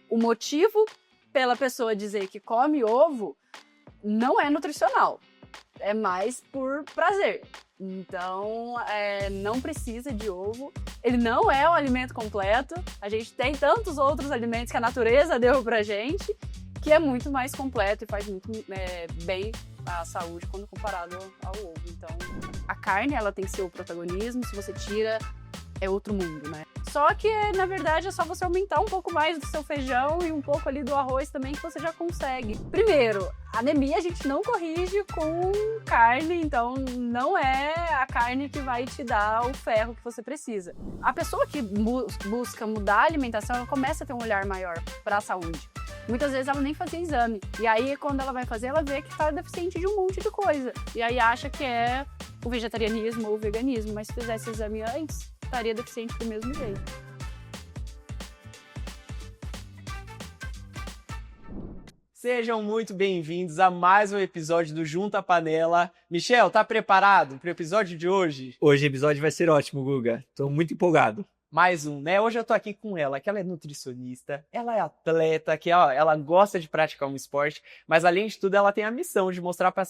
o motivo pela pessoa dizer que come ovo não é nutricional, é mais por prazer. Então, não precisa de ovo. Ele não é um alimento completo. A gente tem tantos outros alimentos que a natureza deu pra gente, que é muito mais completo e faz muito bem à saúde quando comparado ao ovo. Então, a carne, ela tem seu protagonismo. Se você tira, é outro mundo, né? Só que, na verdade, é só você aumentar um pouco mais do seu feijão e um pouco ali do arroz também, que você já consegue. Primeiro, anemia a gente não corrige com carne, então não é a carne que vai te dar o ferro que você precisa. A pessoa que busca mudar a alimentação, ela começa a ter um olhar maior para a saúde. Muitas vezes ela nem fazia exame. E aí, quando ela vai fazer, ela vê que está deficiente de um monte de coisa. E aí acha que é o vegetarianismo ou o veganismo, mas se fizesse exame antes, estaria deficiente do mesmo jeito. Sejam muito bem-vindos a mais um episódio do Junta Panela. Michel, tá preparado para o episódio de hoje? Hoje o episódio vai ser ótimo, Guga. Tô muito empolgado. Mais um, né? Hoje eu tô aqui com ela, que ela é nutricionista, ela é atleta, que ela gosta de praticar um esporte, mas além de tudo ela tem a missão de mostrar para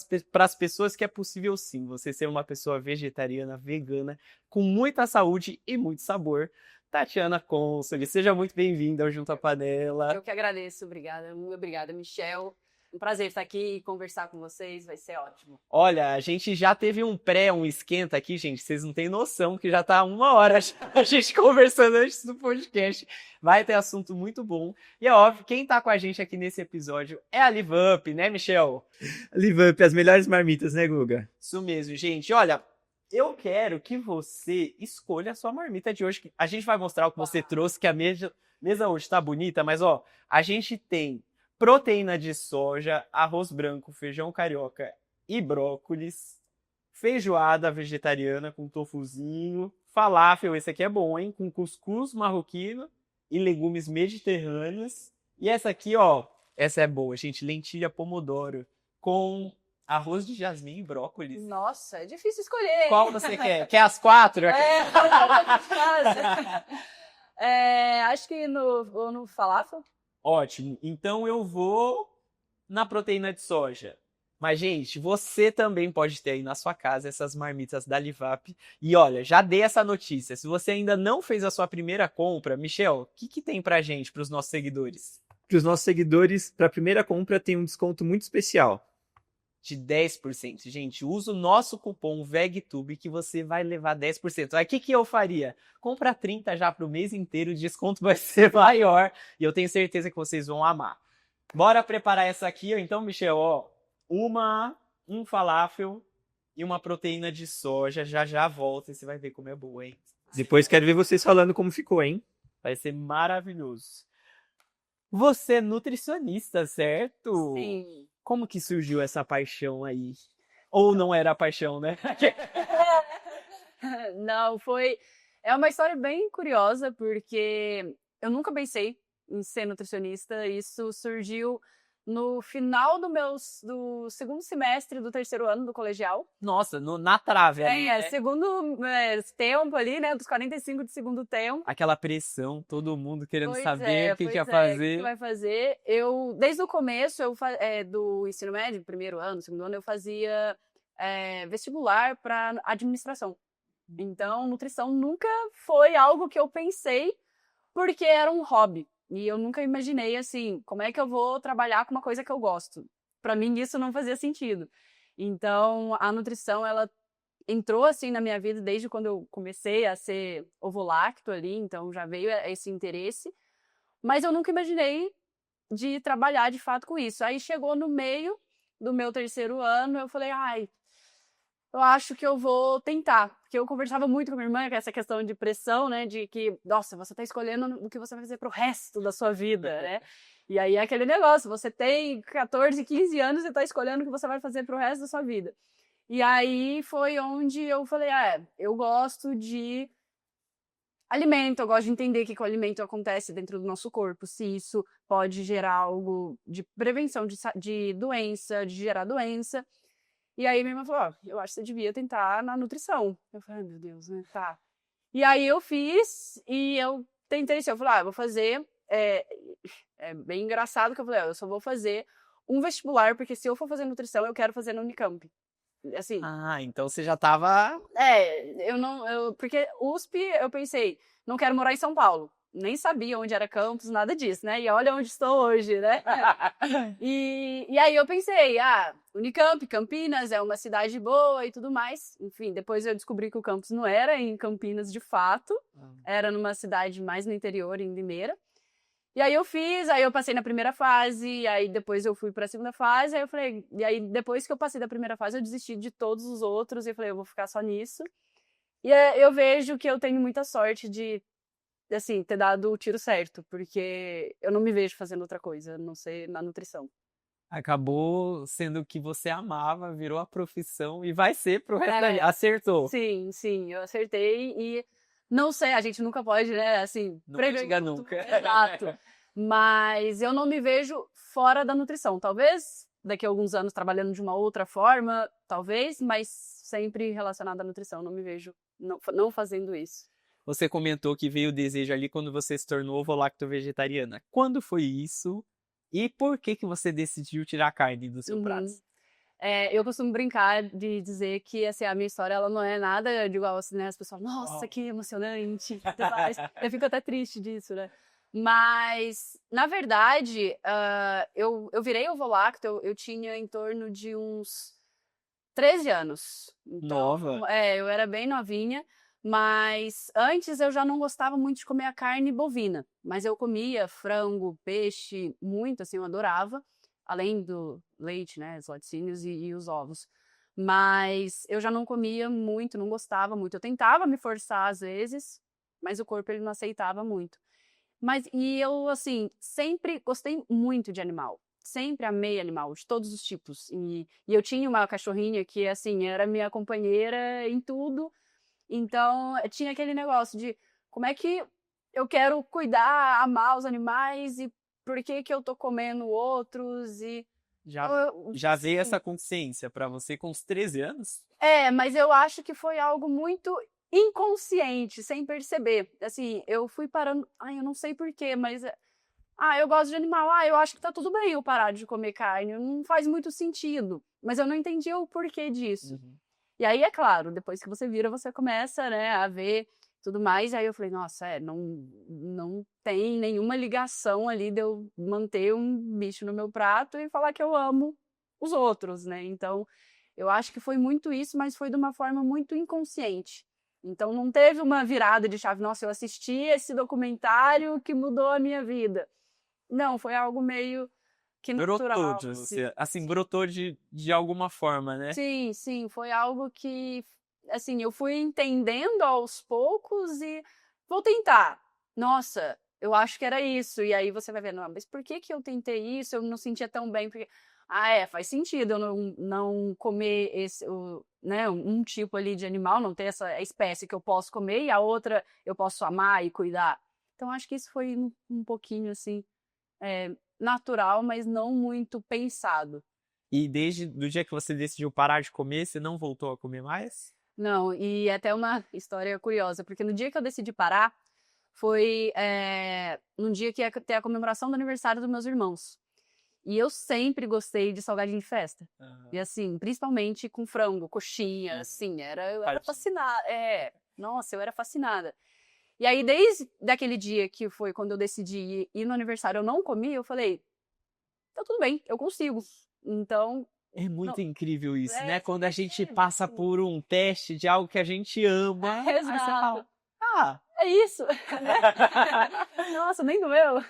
as pessoas que é possível sim, você ser uma pessoa vegetariana, vegana, com muita saúde e muito sabor. Tatiana Consoli, seja muito bem-vinda ao Junta Panela. Eu que agradeço, obrigada. Muito obrigada, Michel. Um prazer estar aqui e conversar com vocês, vai ser ótimo. Olha, a gente já teve um esquenta aqui, gente, vocês não têm noção que já tá 1 hora a gente conversando antes do podcast. Vai ter assunto muito bom. E é óbvio, quem tá com a gente aqui nesse episódio é a Live Up, né, Michel? Live Up, as melhores marmitas, né, Guga? Isso mesmo, gente. Olha, eu quero que você escolha a sua marmita de hoje. A gente vai mostrar o que você trouxe, que a mesa hoje tá bonita, mas ó, a gente tem proteína de soja, arroz branco, feijão carioca e brócolis, feijoada vegetariana com tofuzinho, falafel, esse aqui é bom, hein? Com cuscuz marroquino e legumes mediterrâneos. E essa aqui, ó, essa é boa, gente, lentilha pomodoro com arroz de jasmim e brócolis. Nossa, é difícil escolher. Qual você quer? Quer as 4? Acho que no falafel. Ótimo. Então eu vou na proteína de soja. Mas, gente, você também pode ter aí na sua casa essas marmitas da Livap. E olha, já dei essa notícia. Se você ainda não fez a sua primeira compra, Michel, o que tem pra gente, pros nossos seguidores? Para os nossos seguidores, para a primeira compra tem um desconto muito especial. De 10%. Gente, usa o nosso cupom VEGTube que você vai levar 10%. Aí o que eu faria? Compra 30 já pro mês inteiro, o desconto vai ser maior e eu tenho certeza que vocês vão amar. Bora preparar essa aqui, então, Michel, ó, um falafel e uma proteína de soja, já volta e você vai ver como é boa, hein? Depois quero ver vocês falando como ficou, hein? Vai ser maravilhoso. Você é nutricionista, certo? Sim. Como que surgiu essa paixão aí? Ou não era paixão, né? Não, é uma história bem curiosa, porque eu nunca pensei em ser nutricionista. Isso surgiu no final do segundo semestre do terceiro ano do colegial. Nossa, na trave ali, né? Segundo tempo ali, né? Dos 45 de segundo tempo. Aquela pressão, todo mundo querendo Pois saber o que ia o que fazer. que vai fazer. Desde o começo do ensino médio, primeiro ano, segundo ano, eu fazia vestibular para administração. Então, nutrição nunca foi algo que eu pensei, porque era um hobby. E eu nunca imaginei, assim, como é que eu vou trabalhar com uma coisa que eu gosto. Para mim, isso não fazia sentido. Então, a nutrição, ela entrou, assim, na minha vida desde quando eu comecei a ser ovolacto ali. Então, já veio esse interesse. Mas eu nunca imaginei de trabalhar, de fato, com isso. Aí, chegou no meio do meu terceiro ano, eu falei, eu acho que eu vou tentar. Porque eu conversava muito com a minha irmã com essa questão de pressão, né? De que, nossa, você tá escolhendo o que você vai fazer pro resto da sua vida, né? E aí é aquele negócio, você tem 14, 15 anos e tá escolhendo o que você vai fazer pro resto da sua vida. E aí foi onde eu falei, eu gosto de alimento, eu gosto de entender o que o alimento acontece dentro do nosso corpo, se isso pode gerar algo de prevenção de doença, de gerar doença. E aí minha irmã falou, eu acho que você devia tentar na nutrição. Eu falei, meu Deus, né? Tá. E aí eu fiz e eu tentei, eu falei, eu vou fazer é bem engraçado que eu falei, eu só vou fazer um vestibular, porque se eu for fazer nutrição, eu quero fazer na Unicamp. Assim, Então você já tava... porque USP, eu pensei, não quero morar em São Paulo. Nem sabia onde era campus, nada disso, né? E olha onde estou hoje, né? E aí eu pensei, Unicamp, Campinas, é uma cidade boa e tudo mais. Enfim, depois eu descobri que o campus não era em Campinas de fato, era numa cidade mais no interior, em Limeira. E aí eu passei na primeira fase, aí depois eu fui pra segunda fase, aí eu falei, e aí depois que eu passei da primeira fase, eu desisti de todos os outros, e eu falei, eu vou ficar só nisso. E eu vejo que eu tenho muita sorte de, assim, ter dado o tiro certo, porque eu não me vejo fazendo outra coisa, a não ser na nutrição. Acabou sendo o que você amava, virou a profissão e vai ser pro resto da vida. Acertou. Sim, eu acertei e não sei, a gente nunca pode, né, assim... Nunca diga nunca. Exato. Mas eu não me vejo fora da nutrição. Talvez daqui a alguns anos trabalhando de uma outra forma, talvez, mas sempre relacionada à nutrição. Não me vejo não fazendo isso. Você comentou que veio o desejo ali quando você se tornou ovo-lacto-vegetariana. Quando foi isso? E por que você decidiu tirar a carne do seu prato? Eu costumo brincar de dizer que assim, a minha história ela não é nada de igual assim, né? As pessoas, nossa, que emocionante. Eu fico até triste disso, né? Mas, na verdade, eu virei ovo-lacto, eu tinha em torno de uns 13 anos. Então, Nova? Eu era bem novinha. Mas antes eu já não gostava muito de comer a carne bovina. Mas eu comia frango, peixe, muito, assim, eu adorava. Além do leite, né, os laticínios e os ovos. Mas eu já não comia muito, não gostava muito. Eu tentava me forçar às vezes, mas o corpo ele não aceitava muito. E eu, assim, sempre gostei muito de animal. Sempre amei animal, de todos os tipos. E eu tinha uma cachorrinha que, assim, era minha companheira em tudo. Então, tinha aquele negócio de como é que eu quero cuidar, amar os animais e por que eu tô comendo outros e... Já veio essa consciência pra você com os 13 anos? Mas eu acho que foi algo muito inconsciente, sem perceber. Assim, eu fui parando... eu não sei porquê, mas... eu gosto de animal. Eu acho que tá tudo bem eu parar de comer carne. Não faz muito sentido. Mas eu não entendia o porquê disso. E aí, é claro, depois que você vira, você começa, né, a ver tudo mais. Aí eu falei, nossa, não tem nenhuma ligação ali de eu manter um bicho no meu prato e falar que eu amo os outros, né? Então, eu acho que foi muito isso, mas foi de uma forma muito inconsciente. Então, não teve uma virada de chave, nossa, eu assisti esse documentário que mudou a minha vida. Não, foi algo meio... que natural, brotou de você, assim, brotou de alguma forma, né? Sim, foi algo que, assim, eu fui entendendo aos poucos e vou tentar. Nossa, eu acho que era isso. E aí você vai ver, não, mas por que eu tentei isso? Eu não sentia tão bem, porque... faz sentido eu não comer um tipo ali de animal, não ter essa espécie que eu posso comer e a outra eu posso amar e cuidar. Então, acho que isso foi um pouquinho, assim, natural, mas não muito pensado. E desde o dia que você decidiu parar de comer, você não voltou a comer mais? Não, e até uma história curiosa, porque no dia que eu decidi parar, foi num dia que ia ter a comemoração do aniversário dos meus irmãos. E eu sempre gostei de salgadinho de festa. E assim, principalmente com frango, coxinha, assim, eu era fascinada. Nossa, eu era fascinada. E aí, desde aquele dia que foi quando eu decidi ir no aniversário, eu não comi, eu falei, tá tudo bem, eu consigo. Então... É muito incrível isso, né? Quando a gente passa por um teste de algo que a gente ama, aí você fala, é isso. Nossa, nem doeu.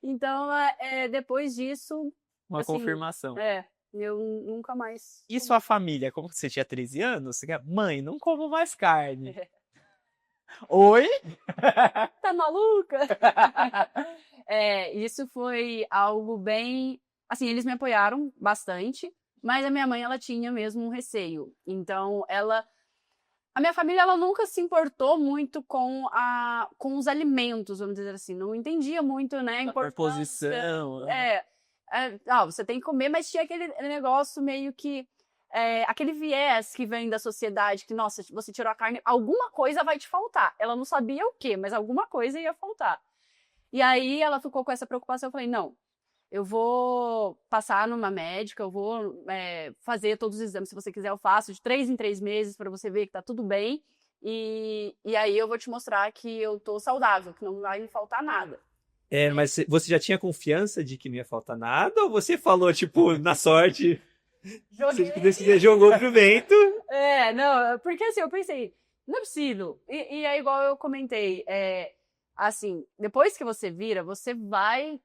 Então, depois disso... Uma assim, confirmação. Eu nunca mais... E sua família? Como você tinha 13 anos? Você quer... Mãe, não como mais carne. Oi? Tá maluca? Isso foi algo bem... Assim, eles me apoiaram bastante, mas a minha mãe, ela tinha mesmo um receio. Então, a minha família, ela nunca se importou muito com os alimentos, vamos dizer assim. Não entendia muito, né, a importância. Posição. Você tem que comer, mas tinha aquele negócio meio que... aquele viés que vem da sociedade, que, nossa, você tirou a carne, alguma coisa vai te faltar. Ela não sabia o quê, mas alguma coisa ia faltar. E aí ela ficou com essa preocupação, eu falei, não, eu vou passar numa médica, eu vou fazer todos os exames, se você quiser eu faço, de 3 em 3 meses, pra você ver que tá tudo bem, e aí eu vou te mostrar que eu tô saudável, que não vai me faltar nada. Mas você já tinha confiança de que não ia faltar nada? Ou você falou, tipo, na sorte, você jogou pro vento? Não, porque assim, eu pensei, não é possível. E é igual eu comentei, assim, depois que você vira, você vai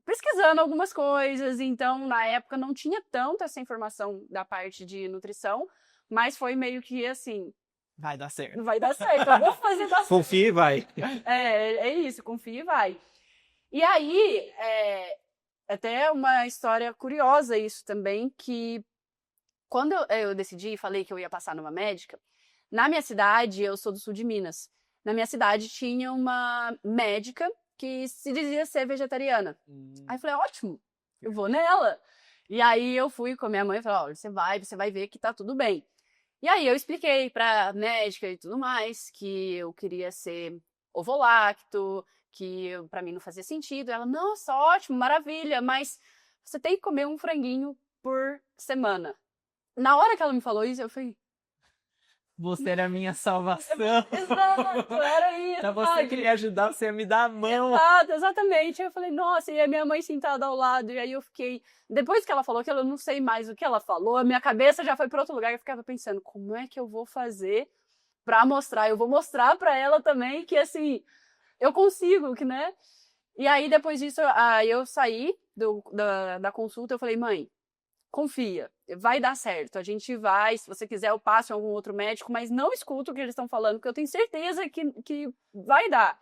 pesquisando algumas coisas, então na época não tinha tanto essa informação da parte de nutrição, mas foi meio que assim, Vai dar certo. não vai dar certo, eu vou fazer dar certo. Confia e vai. É isso, confia e vai. E aí, até uma história curiosa isso também, que quando eu decidi e falei que eu ia passar numa médica, na minha cidade, eu sou do sul de Minas, na minha cidade tinha uma médica que se dizia ser vegetariana. Aí eu falei, ótimo, eu vou nela. E aí eu fui com a minha mãe e falei, olha, você vai ver que tá tudo bem. E aí eu expliquei pra médica e tudo mais que eu queria ser ovolacto, que pra mim não fazia sentido. Ela, nossa, ótimo, maravilha, mas você tem que comer um franguinho por semana. Na hora que ela me falou isso, eu falei, Você era a minha salvação. exato, era isso. Pra você queria ajudar, você ia me dar a mão. Exato, exatamente. Aí eu falei, nossa, e a minha mãe sentada ao lado, e aí eu fiquei. Depois que ela falou aquilo, eu não sei mais o que ela falou, a minha cabeça já foi para outro lugar, eu ficava pensando, como é que eu vou fazer pra mostrar? Eu vou mostrar pra ela também que, assim, eu consigo, que, né? E aí, depois disso, aí eu saí da consulta, eu falei, mãe, confia, vai dar certo, a gente vai, se você quiser eu passo em algum outro médico, mas não escuta o que eles estão falando, porque eu tenho certeza que vai dar.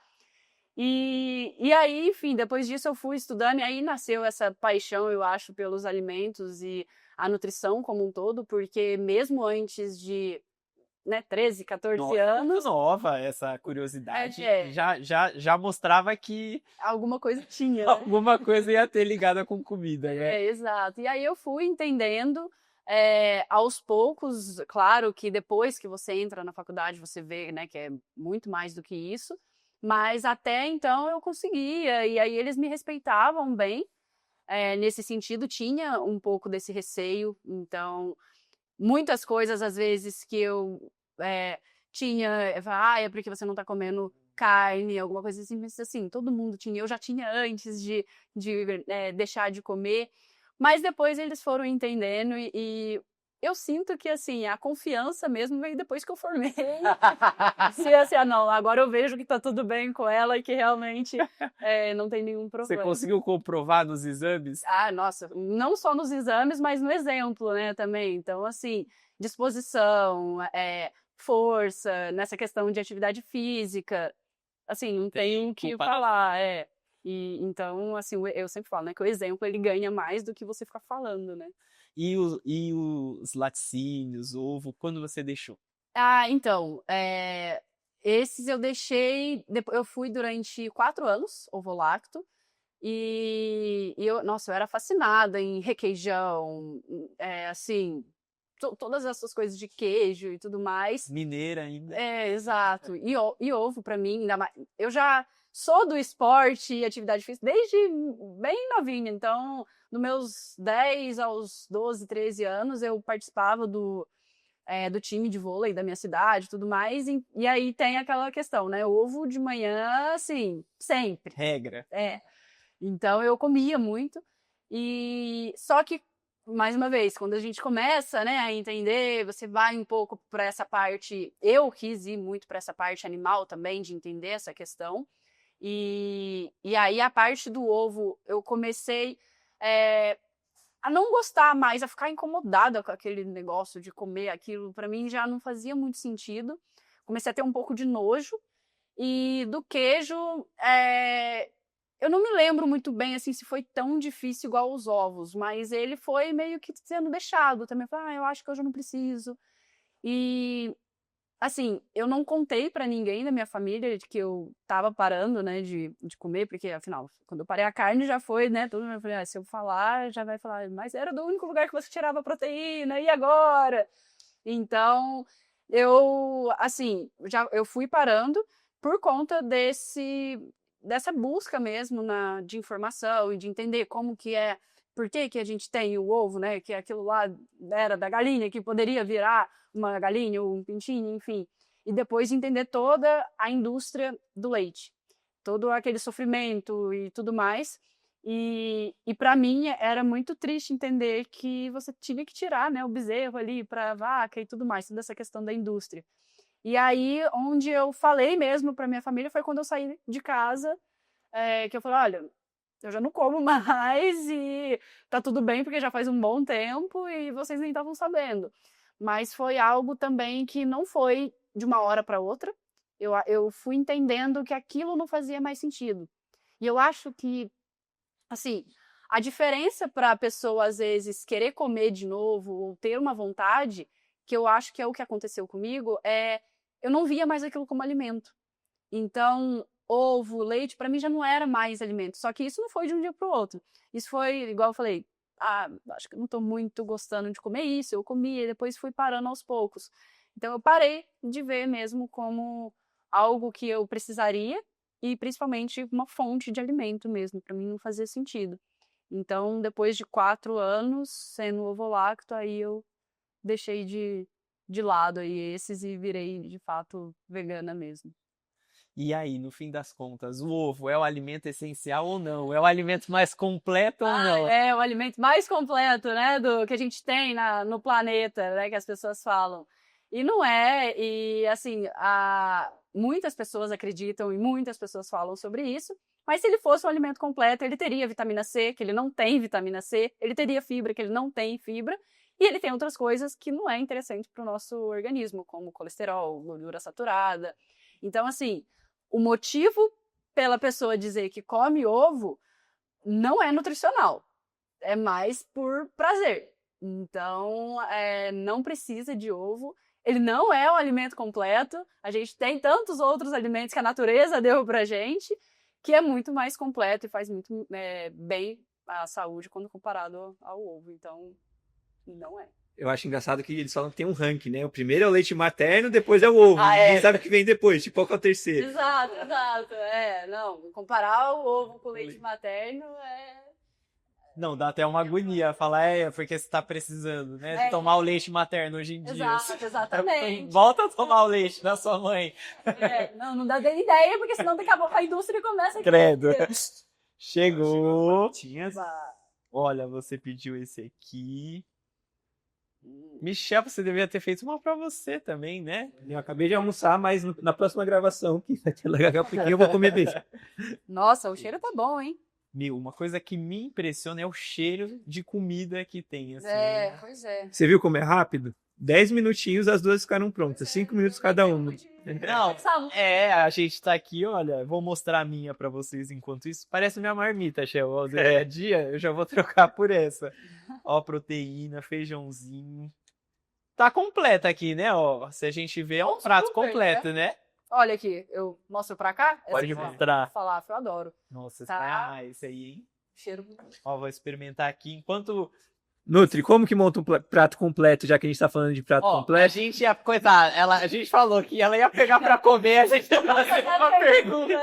E aí, enfim, depois disso eu fui estudando e aí nasceu essa paixão, eu acho, pelos alimentos e a nutrição como um todo, porque mesmo antes de, 13, 14 anos... Muito nova essa curiosidade. É. Já mostrava que alguma coisa tinha, né? alguma coisa ia ter ligada com comida, né? Exato. E aí eu fui entendendo aos poucos, claro que depois que você entra na faculdade você vê, né, que é muito mais do que isso, mas até então eu conseguia, e aí eles me respeitavam bem, nesse sentido tinha um pouco desse receio, então muitas coisas às vezes que eu tinha, eu falava, é porque você não tá comendo carne, alguma coisa assim, mas assim, todo mundo tinha, eu já tinha antes de deixar de comer, mas depois eles foram entendendo e eu sinto que, assim, a confiança mesmo veio depois que eu formei. Se assim, não, agora eu vejo que tá tudo bem com ela e que realmente não tem nenhum Você problema. conseguiu comprovar nos exames? Ah, nossa, não só nos exames, mas no exemplo, né, também. Então, assim, disposição, força, nessa questão de atividade física, assim, não tem o que falar, E então, assim, eu sempre falo, né, que o exemplo ele ganha mais do que você ficar falando, né? E os laticínios, ovo, quando você deixou? Ah, então, esses eu deixei, eu fui durante 4 anos, ovolacto, e nossa, eu era fascinada em requeijão, assim, todas essas coisas de queijo e tudo mais. Mineira ainda. Exato. E ovo, pra mim, ainda mais, eu já sou do esporte e atividade física desde bem novinha, então, dos meus 10 aos 12, 13 anos, eu participava do time de vôlei da minha cidade e tudo mais, e aí tem aquela questão, né, ovo de manhã, assim, sempre. Regra. Então eu comia muito, e só que, mais uma vez, quando a gente começa, né, a entender, você vai um pouco para essa parte, eu quis ir muito para essa parte animal também, de entender essa questão, e aí a parte do ovo, eu comecei a não gostar mais, a ficar incomodada com aquele negócio de comer aquilo, para mim já não fazia muito sentido, comecei a ter um pouco de nojo, e do queijo, eu não me lembro muito bem, assim, se foi tão difícil igual os ovos, mas ele foi meio que sendo deixado também. Falei, eu acho que hoje eu não preciso. E, assim, eu não contei pra ninguém da minha família de que eu tava parando, né, de comer, porque, afinal, quando eu parei a carne já foi, né, todo mundo falou, se eu falar, já vai falar, mas era do único lugar que você tirava proteína, e agora? Então, eu fui parando por conta dessa busca mesmo de informação e de entender como que é, por que a gente tem o ovo, né? Que aquilo lá era da galinha, que poderia virar uma galinha ou um pintinho, enfim. E depois de entender toda a indústria do leite, todo aquele sofrimento e tudo mais. E para mim era muito triste entender que você tinha que tirar, né, o bezerro ali para a vaca e tudo mais, toda essa questão da indústria. E aí, onde eu falei mesmo para minha família foi quando eu saí de casa, que eu falei, olha, eu já não como mais e tá tudo bem porque já faz um bom tempo e vocês nem estavam sabendo. Mas foi algo também que não foi de uma hora para outra. Eu fui entendendo que aquilo não fazia mais sentido. E eu acho que, assim, a diferença para a pessoa, às vezes, querer comer de novo ou ter uma vontade, que eu acho que é o que aconteceu comigo, eu não via mais aquilo como alimento. Então, ovo, leite, para mim já não era mais alimento. Só que isso não foi de um dia para o outro. Isso foi, igual eu falei, acho que eu não estou muito gostando de comer isso. Eu comia e depois fui parando aos poucos. Então, eu parei de ver mesmo como algo que eu precisaria e principalmente uma fonte de alimento mesmo. Para mim não fazia sentido. Então, depois de 4 anos sendo ovo-lacto, aí eu deixei de lado aí esses e virei, de fato, vegana mesmo. E aí, no fim das contas, o ovo é o alimento essencial ou não? É o alimento mais completo ou não? É o alimento mais completo, né, do que a gente tem no planeta, né, que as pessoas falam. E não é, e assim, muitas pessoas acreditam e muitas pessoas falam sobre isso, mas se ele fosse um alimento completo, ele teria vitamina C, que ele não tem vitamina C, ele teria fibra, que ele não tem fibra, e ele tem outras coisas que não é interessante para o nosso organismo, como colesterol, gordura saturada. Então, assim, o motivo pela pessoa dizer que come ovo não é nutricional, é mais por prazer. Então, não precisa de ovo. Ele não é um alimento completo. A gente tem tantos outros alimentos que a natureza deu pra gente, que é muito mais completo e faz muito bem à saúde quando comparado ao ovo. Então, não é. Eu acho engraçado que eles falam que tem um ranking, né? O primeiro é o leite materno, depois é o ovo. Ninguém sabe o que vem depois, tipo, qual que é o terceiro. Exato. Não, comparar o ovo com o leite materno Não, dá até uma agonia falar, porque você tá precisando, né? Tomar o leite materno hoje em dia. Exatamente. Volta a tomar o leite da sua mãe. Não dá nem ideia, porque senão daqui a pouco a indústria começa a Credo. Chegou. Olha, você pediu esse aqui. Michel, você devia ter feito uma pra você também, né? Eu acabei de almoçar, mas na próxima gravação, que vai ter daqui a pouquinho, eu vou comer desse. Nossa, o cheiro tá bom, hein? Meu, uma coisa que me impressiona é o cheiro de comida que tem, assim. Pois é. Você viu como é rápido? 10 minutinhos, as duas ficaram prontas. 5 minutos cada uma. Não, a gente tá aqui, olha, vou mostrar a minha pra vocês enquanto isso. Parece minha marmita, Shell. Dia, eu já vou trocar por essa. Ó, proteína, feijãozinho. Tá completa aqui, né? Ó, se a gente vê, é um prato completo, né? Olha aqui, eu mostro pra cá? Pode mostrar. Falafel, eu adoro. Nossa, Tá. esse aí, hein? Cheiro. Ó, vou experimentar aqui enquanto... Nutri, como que monta um prato completo, já que a gente tá falando de prato completo? A gente ia, coitada, a gente falou que ela ia pegar pra comer, a gente ia fazer uma pergunta.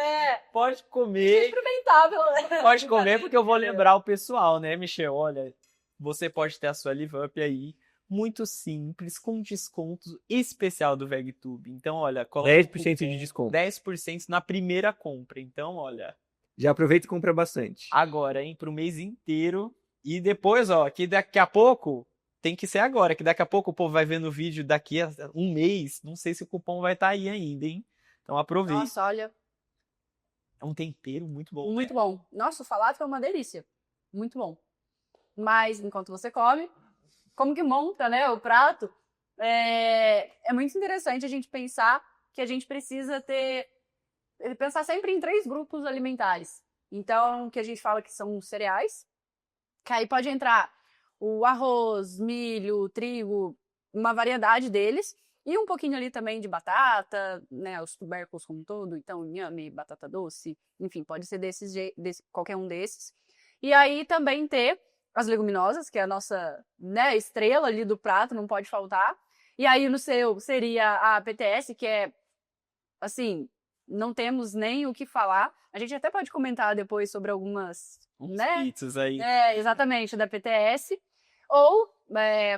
Pode comer. Experimentável, né? Pode comer, porque eu vou lembrar o pessoal, né, Michel? Olha, você pode ter a sua Live Up aí, muito simples, com desconto especial do VegTube. Então, olha, coloca 10% de desconto. 10% na primeira compra. Então, olha. Já aproveita e compra bastante. Agora, hein, pro mês inteiro. E depois, ó, que daqui a pouco, tem que ser agora, que daqui a pouco o povo vai ver no vídeo daqui a um mês, não sei se o cupom vai estar aí ainda, hein? Então aproveita. Nossa, olha. É um tempero muito bom. Muito bom. Nossa, o falafel é uma delícia. Muito bom. Mas, enquanto você come, como que monta, né, o prato, é muito interessante a gente pensar que a gente precisa pensar sempre em 3 grupos alimentares. Então, que a gente fala que são os cereais, que aí pode entrar o arroz, milho, trigo, uma variedade deles, e um pouquinho ali também de batata, né, os tubérculos como um todo, então inhame, batata doce, enfim, pode ser qualquer um desses. E aí também ter as leguminosas, que é a nossa, né, estrela ali do prato, não pode faltar. E aí no seu seria a PTS, que é, assim, não temos nem o que falar. A gente até pode comentar depois sobre algumas, Uns né? mitos aí. Exatamente, da PTS. Ou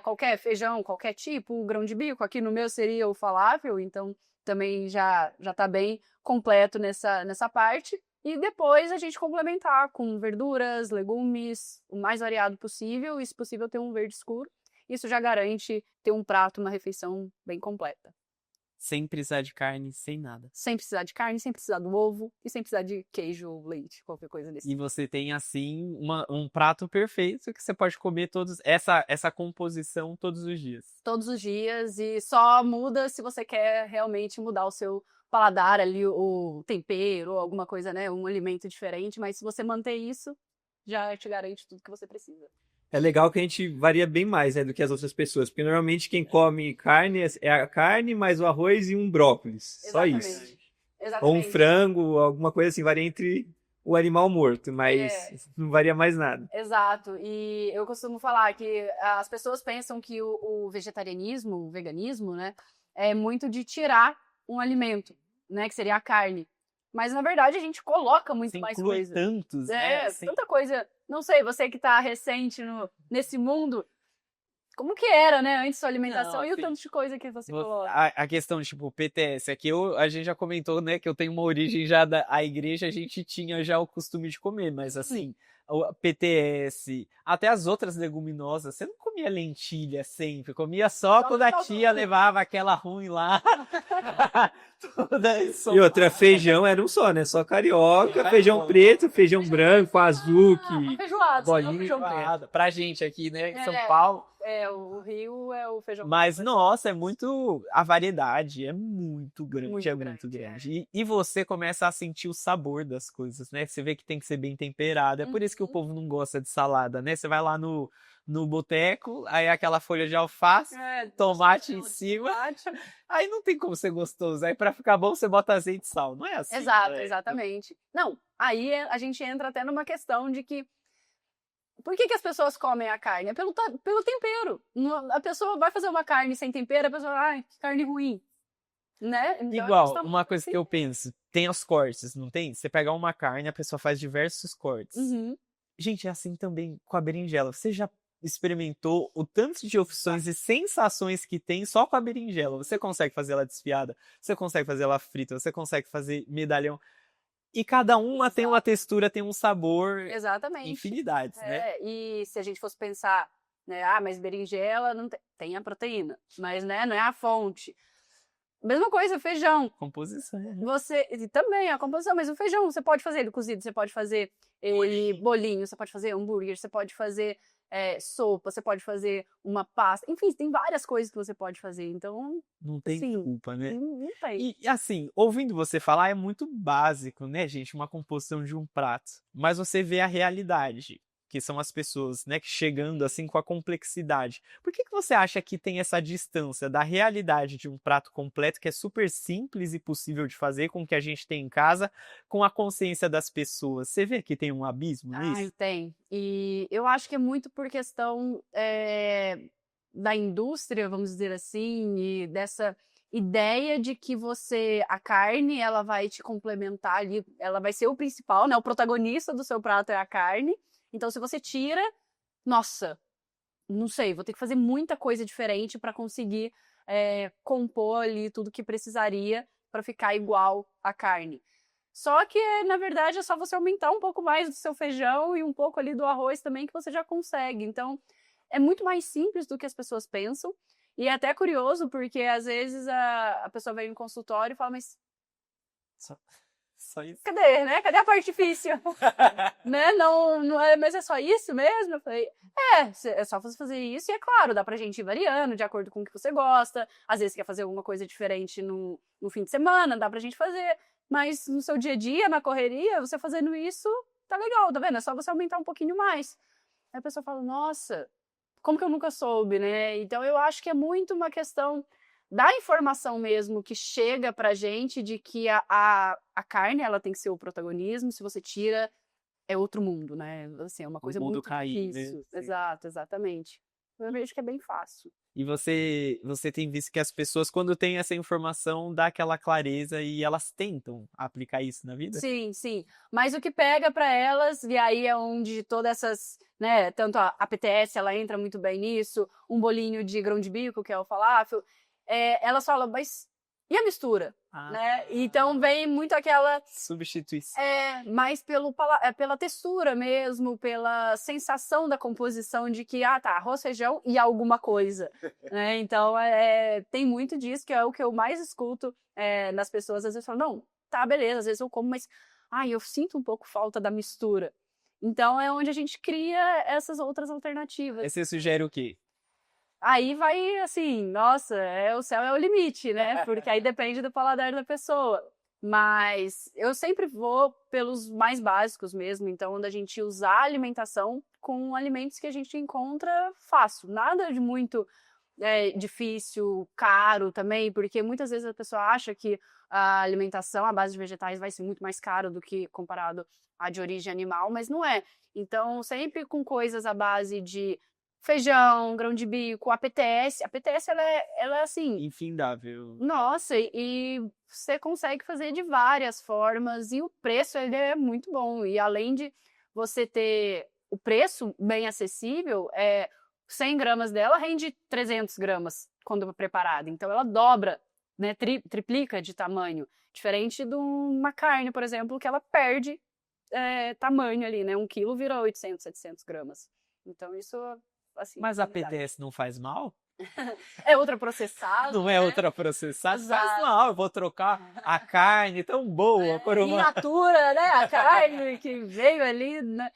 qualquer feijão, qualquer tipo, grão de bico. Aqui no meu seria o falafel, então também já tá bem completo nessa parte. E depois a gente complementar com verduras, legumes, o mais variado possível, e se possível ter um verde escuro. Isso já garante ter um prato, uma refeição bem completa. Sem precisar de carne, sem nada. Sem precisar de carne, sem precisar do ovo e sem precisar de queijo ou leite, qualquer coisa desse. E você tem, assim, um prato perfeito que você pode comer essa composição todos os dias. Todos os dias, e só muda se você quer realmente mudar o seu paladar ali, o tempero ou alguma coisa, né? Um alimento diferente, mas se você manter isso, já te garante tudo que você precisa. É legal que a gente varia bem mais, né, do que as outras pessoas. Porque normalmente quem come carne é a carne mais o arroz e um brócolis. Só isso. Exatamente. Ou um frango, alguma coisa assim, varia entre o animal morto, mas não varia mais nada. Exato. E eu costumo falar que as pessoas pensam que o vegetarianismo, o veganismo, né, é muito de tirar um alimento, né, que seria a carne. Mas, na verdade, a gente coloca muito mais coisa. Tantos, né? Tanta coisa. Não sei, você que tá recente nesse mundo, como que era, né, antes sua alimentação e o tanto de coisa que você coloca. A questão de, tipo, PTS, aqui a gente já comentou, né, que eu tenho uma origem já a igreja, a gente tinha já o costume de comer, mas assim, o PTS, até as outras leguminosas, você não comia lentilha sempre, comia só quando a tia levava aquela ruim lá. E outra, feijão era um só, né? Só carioca, feijão preto, feijão branco, azuki, bolinha. Pra gente aqui, né, em São Paulo. O Rio é o feijão. Mas, nossa, a variedade é muito grande, muito grande. E você começa a sentir o sabor das coisas, né? Você vê que tem que ser bem temperado. É por isso que o povo não gosta de salada, né? Você vai lá no boteco, aí aquela folha de alface, tomate em cima. Aí não tem como ser gostoso. Aí pra ficar bom, você bota azeite e sal. Não é assim. Exato, exatamente. Não, aí a gente entra até numa questão de que por que as pessoas comem a carne? É pelo tempero. A pessoa vai fazer uma carne sem tempero, a pessoa, ai, que carne ruim. Né? Então, igual, uma coisa que eu penso, tem os cortes, não tem? Você pega uma carne, a pessoa faz diversos cortes. Gente, é assim também com a berinjela. Você já experimentou o tanto de opções e sensações que tem só com a berinjela? Você consegue fazer ela desfiada, você consegue fazer ela frita, você consegue fazer medalhão. E cada uma tem uma textura, tem um sabor. Exatamente. Infinidades, né? E se a gente fosse pensar, né, mas berinjela não tem a proteína, mas, né, não é a fonte. Mesma coisa, feijão. Composição. Também a composição, mas o feijão, você pode fazer ele cozido, você pode fazer ele bolinho, você pode fazer hambúrguer, você pode fazer sopa, você pode fazer uma pasta. Enfim, tem várias coisas que você pode fazer, então... Não tem desculpa, né? Não tem. E assim, ouvindo você falar, é muito básico, né, gente? Uma composição de um prato. Mas você vê a realidade, que são as pessoas, né, chegando assim com a complexidade. Por que você acha que tem essa distância da realidade de um prato completo, que é super simples e possível de fazer com o que a gente tem em casa, com a consciência das pessoas? Você vê que tem um abismo nisso? Tem. E eu acho que é muito por questão da indústria, vamos dizer assim, e dessa ideia de que a carne, ela vai te complementar ali, ela vai ser o principal, né? O protagonista do seu prato é a carne. Então, se você tira, nossa, não sei, vou ter que fazer muita coisa diferente para conseguir compor ali tudo que precisaria para ficar igual à carne. Só que, na verdade, é só você aumentar um pouco mais do seu feijão e um pouco ali do arroz também que você já consegue. Então, é muito mais simples do que as pessoas pensam. E é até curioso, porque às vezes a pessoa vem no consultório e fala, mas... Só isso? Cadê, né? Cadê a parte difícil? Né? Não é, mas é só isso mesmo? Eu falei, é só você fazer isso e é claro, dá pra gente ir variando de acordo com o que você gosta. Às vezes quer fazer alguma coisa diferente no fim de semana, dá pra gente fazer. Mas no seu dia a dia, na correria, você fazendo isso, tá legal, tá vendo? É só você aumentar um pouquinho mais. Aí a pessoa fala, nossa, como que eu nunca soube, né? Então eu acho que é muito uma questão da informação mesmo que chega pra gente de que a carne, ela tem que ser o protagonismo, se você tira, é outro mundo, né? Assim, é uma coisa muito difícil. Né? Exato, exatamente. Eu vejo que é bem fácil. E você tem visto que as pessoas, quando têm essa informação, dá aquela clareza e elas tentam aplicar isso na vida? Sim, sim. Mas o que pega para elas, e aí é onde todas essas, né, tanto a PTS, ela entra muito bem nisso, um bolinho de grão de bico, que é o falafel, elas falam, mas e a mistura? Né? Então vem muito aquela Substituição. mais pela textura mesmo, pela sensação da composição de que, tá, arroz, feijão e alguma coisa, né? Então, tem muito disso, que é o que eu mais escuto nas pessoas. Às vezes falam, não, tá, beleza, às vezes eu como, mas, eu sinto um pouco falta da mistura. Então, é onde a gente cria essas outras alternativas. Aí você sugere o quê? Aí vai, assim, nossa, o céu é o limite, né? Porque aí depende do paladar da pessoa. Mas eu sempre vou pelos mais básicos mesmo. Então, onde a gente usar a alimentação com alimentos que a gente encontra fácil. Nada de muito difícil, caro também, porque muitas vezes a pessoa acha que a alimentação à base de vegetais vai ser muito mais caro do que comparado à de origem animal, mas não é. Então, sempre com coisas à base de feijão, grão de bico, a PTS. A PTS, ela é assim... Infindável. Nossa, e você consegue fazer de várias formas e o preço ele é muito bom. E além de você ter o preço bem acessível, 100 gramas dela rende 300 gramas quando preparada. Então ela dobra, né, triplica de tamanho. Diferente de uma carne, por exemplo, que ela perde tamanho ali, né? 1 quilo vira 800, 700 gramas. Então isso... Assim, Mas a PTS não faz mal? É ultraprocessado. Não é ultraprocessado? Exato. Faz mal, eu vou trocar a carne tão boa por In uma... natura, né? A carne que veio ali, né?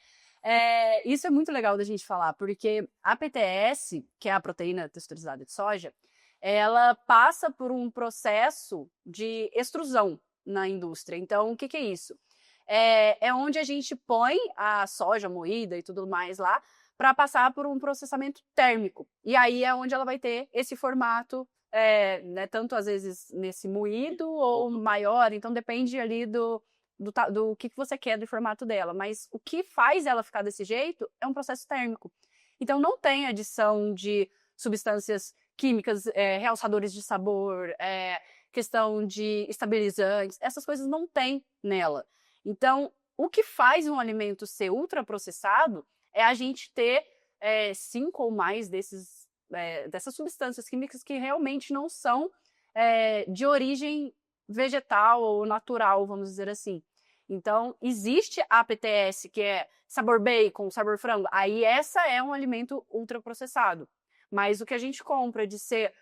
Isso é muito legal da gente falar, porque a PTS, que é a proteína texturizada de soja, ela passa por um processo de extrusão na indústria. Então, o que é isso? É onde a gente põe a soja moída e tudo mais lá, para passar por um processamento térmico. E aí é onde ela vai ter esse formato, né, tanto às vezes nesse moído ou maior, então depende ali do que você quer do formato dela. Mas o que faz ela ficar desse jeito é um processo térmico. Então não tem adição de substâncias químicas, realçadores de sabor, questão de estabilizantes, essas coisas não tem nela. Então, o que faz um alimento ser ultraprocessado é a gente ter 5 ou mais dessas substâncias químicas que realmente não são de origem vegetal ou natural, vamos dizer assim. Então, existe a PTS, que é sabor bacon, sabor frango. Aí essa é um alimento ultraprocessado. Mas o que a gente compra de ser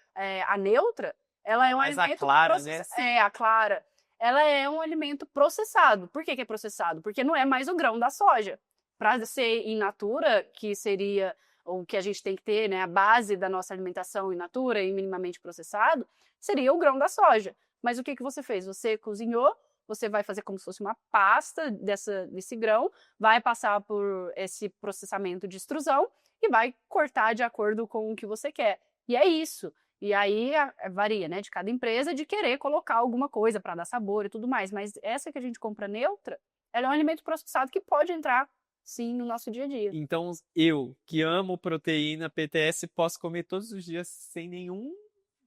a neutra, ela é um Mas alimento... a clara, né? A clara. Ela é um alimento processado. Por que é processado? Porque não é mais o grão da soja. Para ser in natura, que seria o que a gente tem que ter, né, a base da nossa alimentação in natura e minimamente processado, seria o grão da soja. Mas o que você fez? Você cozinhou, você vai fazer como se fosse uma pasta desse grão, vai passar por esse processamento de extrusão e vai cortar de acordo com o que você quer. E é isso. E aí varia, né, de cada empresa de querer colocar alguma coisa para dar sabor e tudo mais. Mas essa que a gente compra neutra, ela é um alimento processado que pode entrar sim no nosso dia a dia. Então, eu, que amo proteína, PTS, posso comer todos os dias sem nenhum...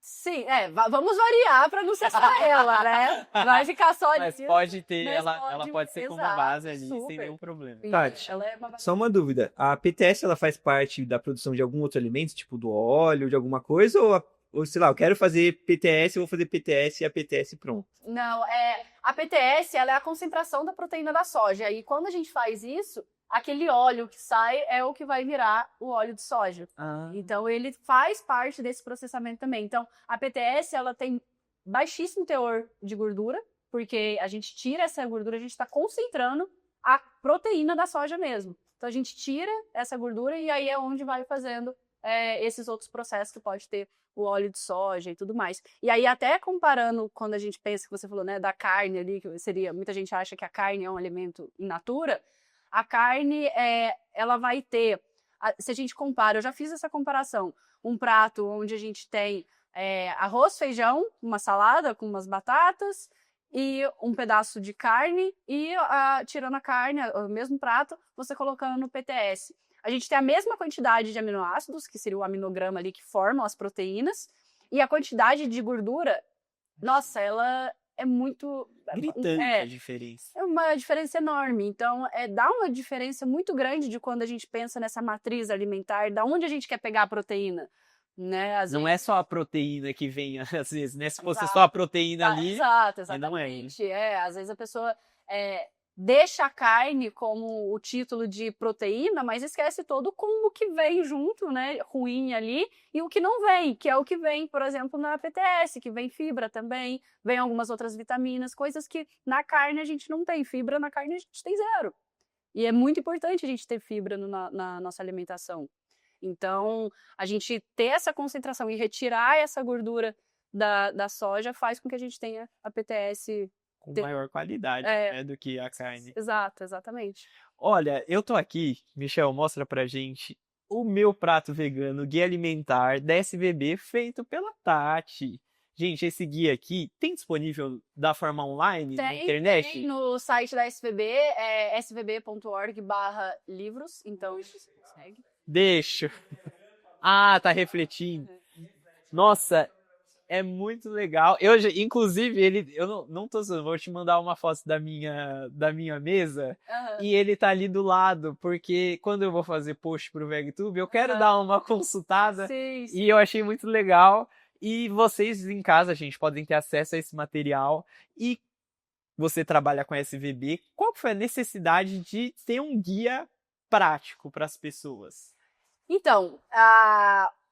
Sim, vamos variar para não ser só ela, né? Vai ficar só Mas disso, pode ter, mas ela pode ser como uma exato, base ali, sem super. nenhum problema. Tati, Ela é uma base. só uma dúvida. A PTS, ela faz parte da produção de algum outro alimento, tipo do óleo, de alguma coisa? Ou sei lá, eu quero fazer PTS, eu vou fazer PTS e a PTS pronto? Não, a PTS, ela é a concentração da proteína da soja. E quando a gente faz isso, aquele óleo que sai é o que vai virar o óleo de soja. Então, ele faz parte desse processamento também. Então, a PTS, ela tem baixíssimo teor de gordura, porque a gente tira essa gordura, a gente está concentrando a proteína da soja mesmo. Então, a gente tira essa gordura e aí é onde vai fazendo esses outros processos que pode ter o óleo de soja e tudo mais. E aí, até comparando, quando a gente pensa, que você falou, né, da carne ali, que seria, muita gente acha que a carne é um alimento in natura, a carne, ela vai ter, se a gente compara, eu já fiz essa comparação, um prato onde a gente tem arroz, feijão, uma salada com umas batatas e um pedaço de carne e tirando a carne, o mesmo prato, você colocando no PTS. A gente tem a mesma quantidade de aminoácidos, que seria o aminograma ali que formam as proteínas, e a quantidade de gordura, nossa, ela é muito... Gritante a diferença. É uma diferença enorme. Então, dá uma diferença muito grande de quando a gente pensa nessa matriz alimentar, da onde a gente quer pegar a proteína. Né? Não é só a proteína que vem, às vezes, né? Se fosse Exato. só a proteína ali, Exato, não é. exatamente. Às vezes a pessoa deixa a carne como o título de proteína, mas esquece todo com o que vem junto, né? Ruim ali, e o que não vem, que é o que vem, por exemplo, na PTS, que vem fibra também, vem algumas outras vitaminas, coisas que na carne a gente não tem. Fibra na carne a gente tem 0. E é muito importante a gente ter fibra na nossa alimentação. Então, a gente ter essa concentração e retirar essa gordura da soja faz com que a gente tenha a PTS com maior qualidade, né, do que a carne. Exato, exatamente. Olha, eu tô aqui, Michel, mostra pra gente o meu prato vegano, guia alimentar da SBB, feito pela Tati. Gente, esse guia aqui tem disponível da forma online, na internet? Tem no site da SBB, svb.org/livros, então você consegue. Deixa. Ah, tá refletindo. Nossa, é muito legal. Inclusive, eu não tô zoando, vou te mandar uma foto da minha mesa e ele tá ali do lado, porque quando eu vou fazer post pro VegTube, eu quero dar uma consultada sim. E eu achei muito legal. E vocês em casa, gente, podem ter acesso a esse material. E você trabalha com SVB, qual foi a necessidade de ter um guia prático para as pessoas? Então,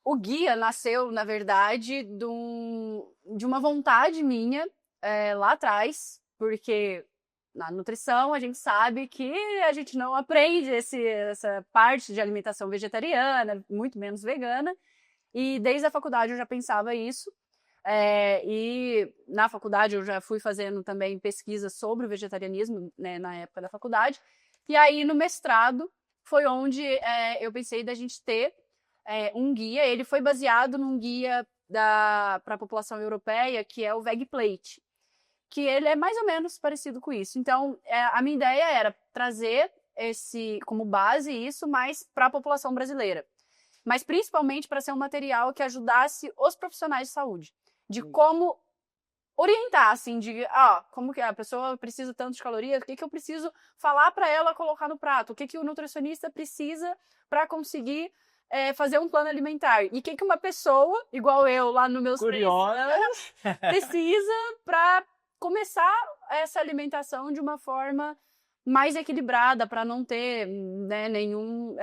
o guia nasceu, na verdade, de uma vontade minha lá atrás, porque na nutrição a gente sabe que a gente não aprende essa parte de alimentação vegetariana, muito menos vegana, e desde a faculdade eu já pensava isso, e na faculdade eu já fui fazendo também pesquisa sobre o vegetarianismo, né, na época da faculdade, e aí no mestrado foi onde eu pensei da gente ter um guia. Ele foi baseado num guia para a população europeia, que é o VegPlate, que ele é mais ou menos parecido com isso. Então, a minha ideia era trazer como base isso, mas para a população brasileira. Mas principalmente para ser um material que ajudasse os profissionais de saúde, de como orientar, assim, como que a pessoa precisa tanto de calorias, o que eu preciso falar para ela colocar no prato, o que o nutricionista precisa para conseguir fazer um plano alimentar, e o que uma pessoa, igual eu, lá nos meus 3 anos, precisa para começar essa alimentação de uma forma mais equilibrada, para não ter, né, nenhum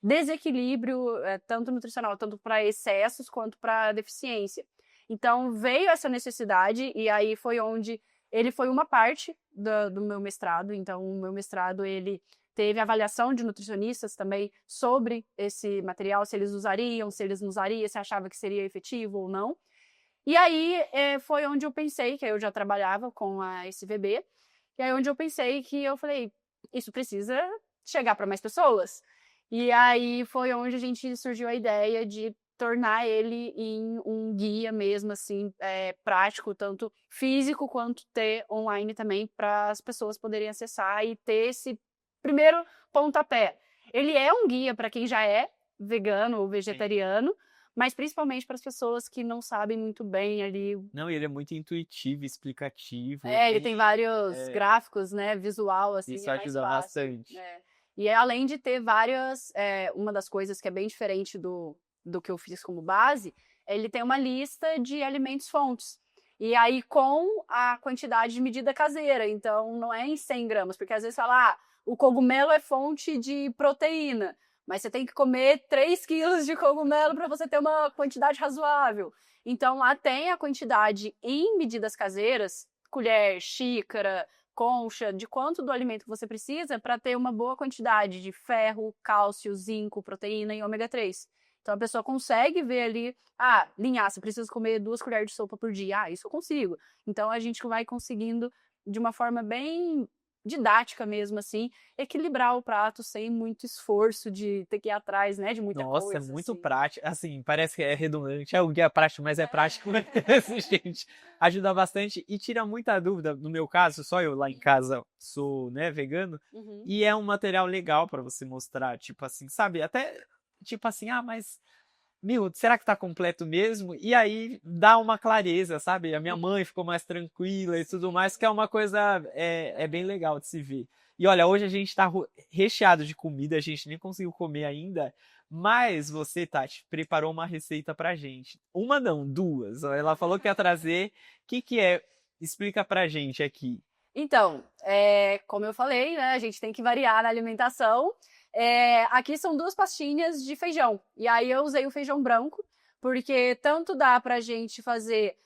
desequilíbrio, tanto nutricional, tanto para excessos quanto para deficiência. Então, veio essa necessidade, e aí foi onde ele foi uma parte do meu mestrado. Então, o meu mestrado, ele teve avaliação de nutricionistas também sobre esse material, se eles usariam, se eles não usariam, se achava que seria efetivo ou não. E aí foi onde eu pensei, que eu já trabalhava com a SVB, e aí onde eu pensei que eu falei, isso precisa chegar para mais pessoas. E aí foi onde a gente surgiu a ideia de tornar ele em um guia mesmo, assim, prático, tanto físico quanto ter online também, para as pessoas poderem acessar e ter esse primeiro pontapé. Ele é um guia para quem já é vegano ou vegetariano, mas principalmente para as pessoas que não sabem muito bem ali. Não, ele é muito intuitivo, explicativo. Ele tem vários gráficos, né, visual, assim. Isso ajuda bastante. E além de ter várias, uma das coisas que é bem diferente do que eu fiz como base, ele tem uma lista de alimentos fontes. E aí com a quantidade de medida caseira. Então, não é em 100 gramas, porque às vezes fala, o cogumelo é fonte de proteína, mas você tem que comer 3 quilos de cogumelo para você ter uma quantidade razoável. Então, lá tem a quantidade em medidas caseiras, colher, xícara, concha, de quanto do alimento que você precisa para ter uma boa quantidade de ferro, cálcio, zinco, proteína e ômega 3. Então, a pessoa consegue ver ali, linhaça, preciso comer 2 colheres de sopa por dia. Isso eu consigo. Então, a gente vai conseguindo de uma forma bem didática mesmo, assim, equilibrar o prato sem muito esforço de ter que ir atrás, né, de muita Nossa, coisa, é muito assim. prático. Assim, parece que é redundante. É o guia prático, mas é prático mesmo, gente. Ajuda bastante e tira muita dúvida. No meu caso, só eu lá em casa sou, né, vegano. Uhum. E é um material legal pra você mostrar, tipo assim, sabe? Até, tipo assim, mas meu, será que tá completo mesmo? E aí dá uma clareza, sabe? A minha mãe ficou mais tranquila e tudo mais, que é uma coisa é bem legal de se ver. E olha, hoje a gente tá recheado de comida, a gente nem conseguiu comer ainda, mas você, Tati, preparou uma receita pra gente. Uma não, duas. Ela falou que ia trazer. O que que é? Explica pra gente aqui. Então, como eu falei, né, a gente tem que variar na alimentação. Aqui são 2 pastinhas de feijão. E aí eu usei o feijão branco, porque tanto dá pra gente fazer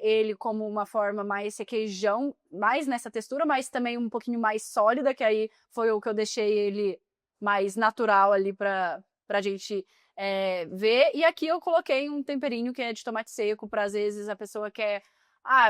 ele como uma forma mais requeijão, mais nessa textura, mas também um pouquinho mais sólida, que aí foi o que eu deixei ele mais natural ali pra gente ver. E aqui eu coloquei um temperinho que é de tomate seco, pra às vezes a pessoa quer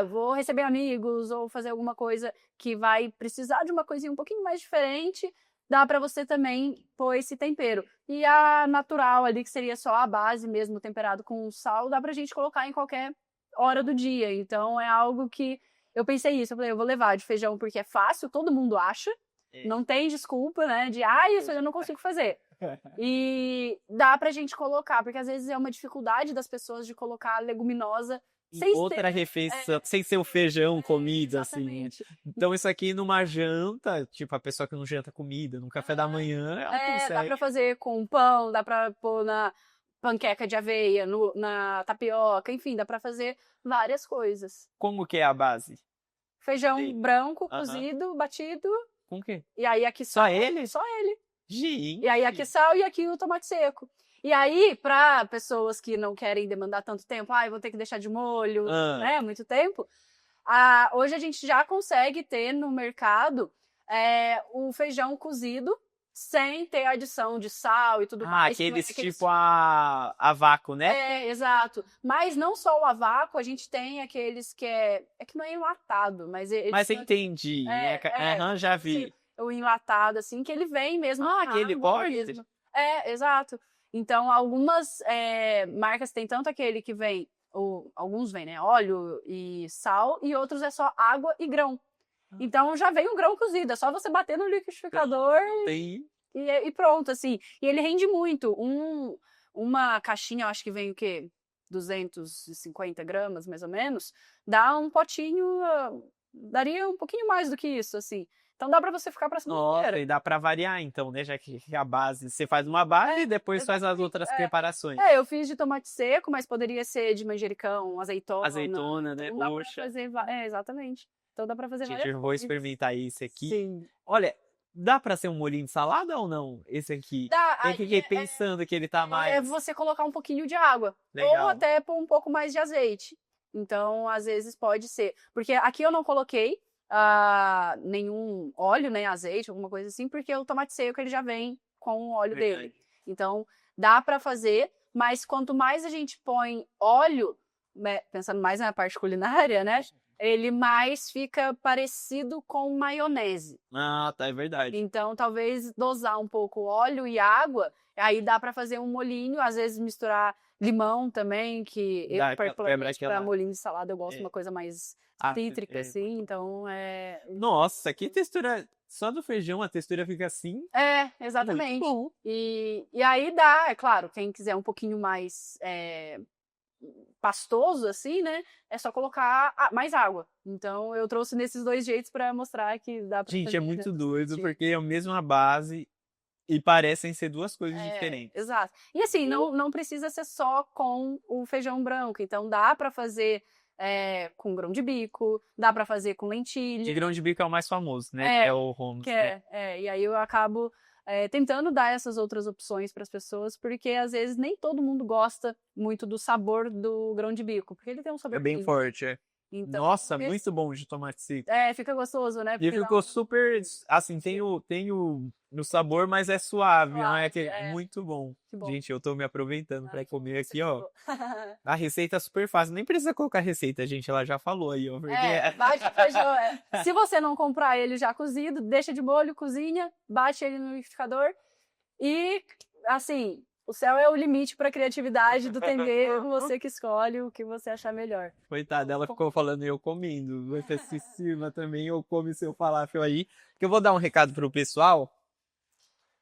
eu vou receber amigos ou fazer alguma coisa que vai precisar de uma coisinha um pouquinho mais diferente, dá pra você também pôr esse tempero. E a natural ali, que seria só a base mesmo, temperado com sal, dá pra gente colocar em qualquer hora do dia. Então é algo que eu pensei isso, eu falei, eu vou levar de feijão porque é fácil, todo mundo acha, não tem desculpa, né, de isso eu não consigo fazer. E dá pra gente colocar, porque às vezes é uma dificuldade das pessoas de colocar leguminosa Em sem ser outra refeição, sem ser o feijão, comida, assim. exatamente. Então, isso aqui numa janta, tipo, a pessoa que não janta comida, no café da manhã, ela Dá consegue. pra fazer com pão, dá pra pôr na panqueca de aveia, na tapioca, enfim, dá pra fazer várias coisas. Como que é a base? Feijão branco, Aham. cozido, batido, Com o quê? e aí aqui Só sal. ele? Só ele. Gente! E aí aqui sal e aqui o tomate seco. E aí, pra pessoas que não querem demandar tanto tempo, eu vou ter que deixar de molho, né, muito tempo, hoje a gente já consegue ter no mercado o feijão cozido sem ter adição de sal e tudo mais. que não é Aqueles tipo a vácuo, né? Exato. Mas não só o a vácuo, a gente tem aqueles que é que não é enlatado, mas eles Mas são entendi, né? Aham, já vi. o enlatado, assim, que ele vem mesmo com Aquele água board? mesmo. Exato. Então, algumas marcas têm tanto aquele que vem, alguns vêm, né, óleo e sal, e outros é só água e grão. Então, já vem um grão cozido, é só você bater no liquidificador Tem. e pronto, assim. E ele rende muito. Uma caixinha, eu acho que vem o quê? 250 gramas, mais ou menos. Dá um potinho, daria um pouquinho mais do que isso, assim. Então dá pra você ficar pra semana Nossa, inteira. e dá pra variar então, né? Já que a base, você faz uma base e depois faz as exatamente, outras preparações. Eu fiz de tomate seco, mas poderia ser de manjericão, azeitona. Azeitona, né? Então dá pra Roxa. fazer, exatamente. Então dá pra fazer Gente, várias eu vou coisas. experimentar esse aqui. Sim. Olha, dá pra ser um molhinho de salada ou não? Esse aqui. Dá, Eu aí fiquei pensando que ele tá é mais você colocar um pouquinho de água. Ou legal. até pôr um pouco mais de azeite. Então, às vezes pode ser. Porque aqui eu não coloquei nenhum óleo, nem azeite, alguma coisa assim, porque o tomate seco ele já vem com o óleo dele. Verdade. Então, dá pra fazer, mas quanto mais a gente põe óleo, né, pensando mais na parte culinária, né? Ele mais fica parecido com maionese. Tá, é verdade. Então, talvez dosar um pouco óleo e água, aí dá pra fazer um molhinho, às vezes misturar limão também, que eu Dá, particularmente aquela- para molhinho de salada eu gosto de é. uma coisa mais Ah, cítrica é. assim, então Nossa, que textura. Só do feijão a textura fica assim. exatamente. Muito bom. E aí dá, é claro, quem quiser um pouquinho mais pastoso assim, né? É só colocar mais água. Então eu trouxe nesses 2 jeitos pra mostrar que dá pra Gente, fazer, é muito né? doido, Sim. porque é a mesma base e parecem ser duas coisas diferentes. Exato. E assim, não precisa ser só com o feijão branco. Então dá pra fazer com grão de bico, dá pra fazer com lentilha. E grão de bico é o mais famoso, né? É o hummus, né? E aí eu acabo tentando dar essas outras opções para as pessoas, porque às vezes nem todo mundo gosta muito do sabor do grão de bico, porque ele tem um sabor É bem quente. forte, é. Então, Nossa, muito bom de tomate seco. fica gostoso, né? E Porque dá ficou super, assim, tem o sabor, mas é suave, não é suave, muito bom. que bom. Gente, eu tô me aproveitando pra comer Você aqui, ó. gostou. A receita é super fácil, nem precisa colocar receita, gente, ela já falou aí, ó. Porque... Bate o feijão. Se você não comprar ele já cozido, deixa de molho, cozinha, bate ele no liquidificador e, assim, o céu é o limite para a criatividade do tempero, você que escolhe o que você achar melhor. Coitada, ela ficou falando e eu comendo. Você se ensina também, eu come seu falafel aí. Que eu vou dar um recado pro pessoal.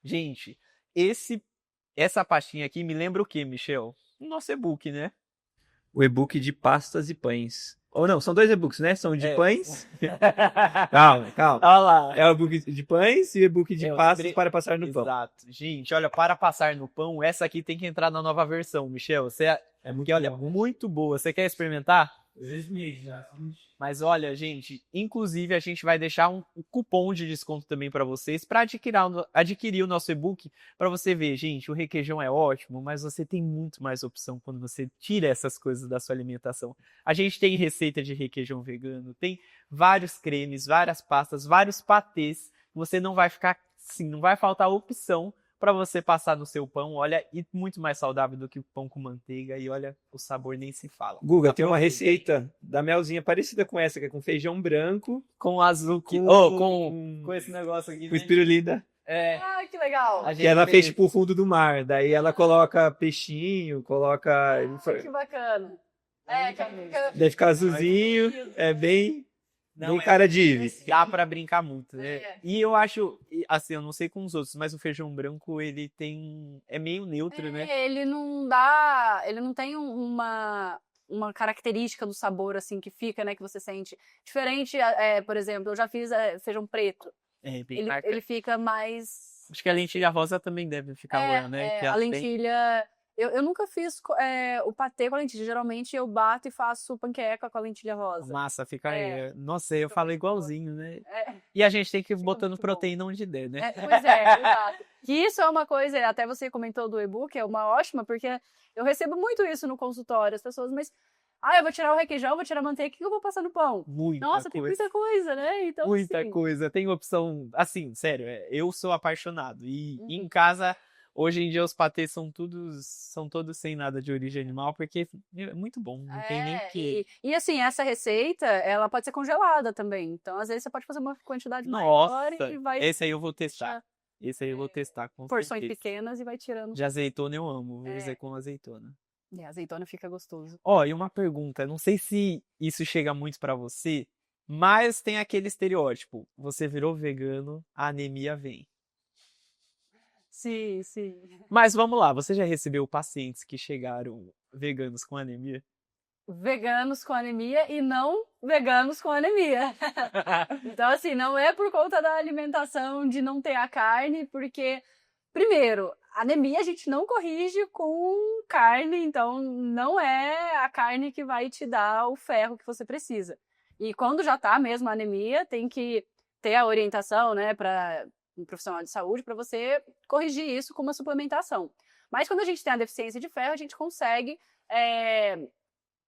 Gente, essa pastinha aqui me lembra o quê, Michel? O nosso e-book, né? O e-book de pastas e pães. Ou não, são 2 e-books, né? São de pães. Calma. Calma. Olha lá. É o e-book de pães e o e-book de pastas lembrei- para passar no pão. Exato. Gente, olha, para passar no pão, essa aqui tem que entrar na nova versão, Michel. Você É muito que, olha, bom. muito boa. Você quer experimentar? Já. Mas olha, gente, inclusive a gente vai deixar um cupom de desconto também para vocês para adquirir o nosso e-book para você ver, gente, o requeijão é ótimo, mas você tem muito mais opção quando você tira essas coisas da sua alimentação. A gente tem receita de requeijão vegano, tem vários cremes, várias pastas, vários patês. Você não vai ficar assim, não vai faltar opção para você passar no seu pão, olha, e muito mais saudável do que o pão com manteiga, e olha, o sabor nem se fala. Guga, tem uma Aproveita. receita da Melzinha parecida com essa, que é com feijão branco, Com azul, com esse negócio aqui, com né? espirulina. É, Ah, que legal! a gente Que ela fez fez. tipo o fundo do mar. Daí ela coloca peixinho, coloca. Que bacana. Deve ficar azulzinho. É bem cara de Ive. Dá pra brincar muito, né? É. E eu acho, assim, eu não sei com os outros, mas o feijão branco, ele é meio neutro, né? Ele não tem uma característica do sabor, assim, que fica, né, que você sente. Diferente, por exemplo, eu já fiz feijão preto. É, bem Ele marcante. fica mais... Acho que a lentilha rosa também deve ficar boa, né? Que a ela tem- lentilha... Eu nunca fiz o patê com a lentilha. Geralmente eu bato e faço panqueca com a lentilha rosa. Massa, fica É. aí. Nossa, eu falo igualzinho, né? É. E a gente tem que ir Fica botando muito bom. proteína onde der, né? Pois é, exato. Que isso é uma coisa, até você comentou do e-book, é uma ótima, porque eu recebo muito isso no consultório, as pessoas, mas, eu vou tirar o requeijão, vou tirar a manteiga, o que eu vou passar no pão? Muita Nossa, tem coisa. muita coisa, né? Então, Muita assim, coisa. Tem opção, assim, sério, eu sou apaixonado. E Uhum. em casa, hoje em dia, os patês são todos sem nada de origem animal, porque é muito bom. Não tem nem que. E assim, essa receita, ela pode ser congelada também. Então, às vezes, você pode fazer uma quantidade maior Nossa, e vai esse aí eu vou testar. deixar Esse aí eu vou testar, com porções certeza. pequenas e vai tirando. De azeitona eu amo, vou fazer com azeitona. E a azeitona fica gostoso. Ó, e uma pergunta, não sei se isso chega muito pra você, mas tem aquele estereótipo, você virou vegano, a anemia vem. Sim, sim. Mas vamos lá, você já recebeu pacientes que chegaram veganos com anemia? Veganos com anemia e não veganos com anemia. Então, assim, não é por conta da alimentação de não ter a carne, porque, primeiro, anemia a gente não corrige com carne, então não é a carne que vai te dar o ferro que você precisa. E quando já tá mesmo a anemia, tem que ter a orientação, né, para um profissional de saúde para você corrigir isso com uma suplementação. Mas quando a gente tem a deficiência de ferro, a gente consegue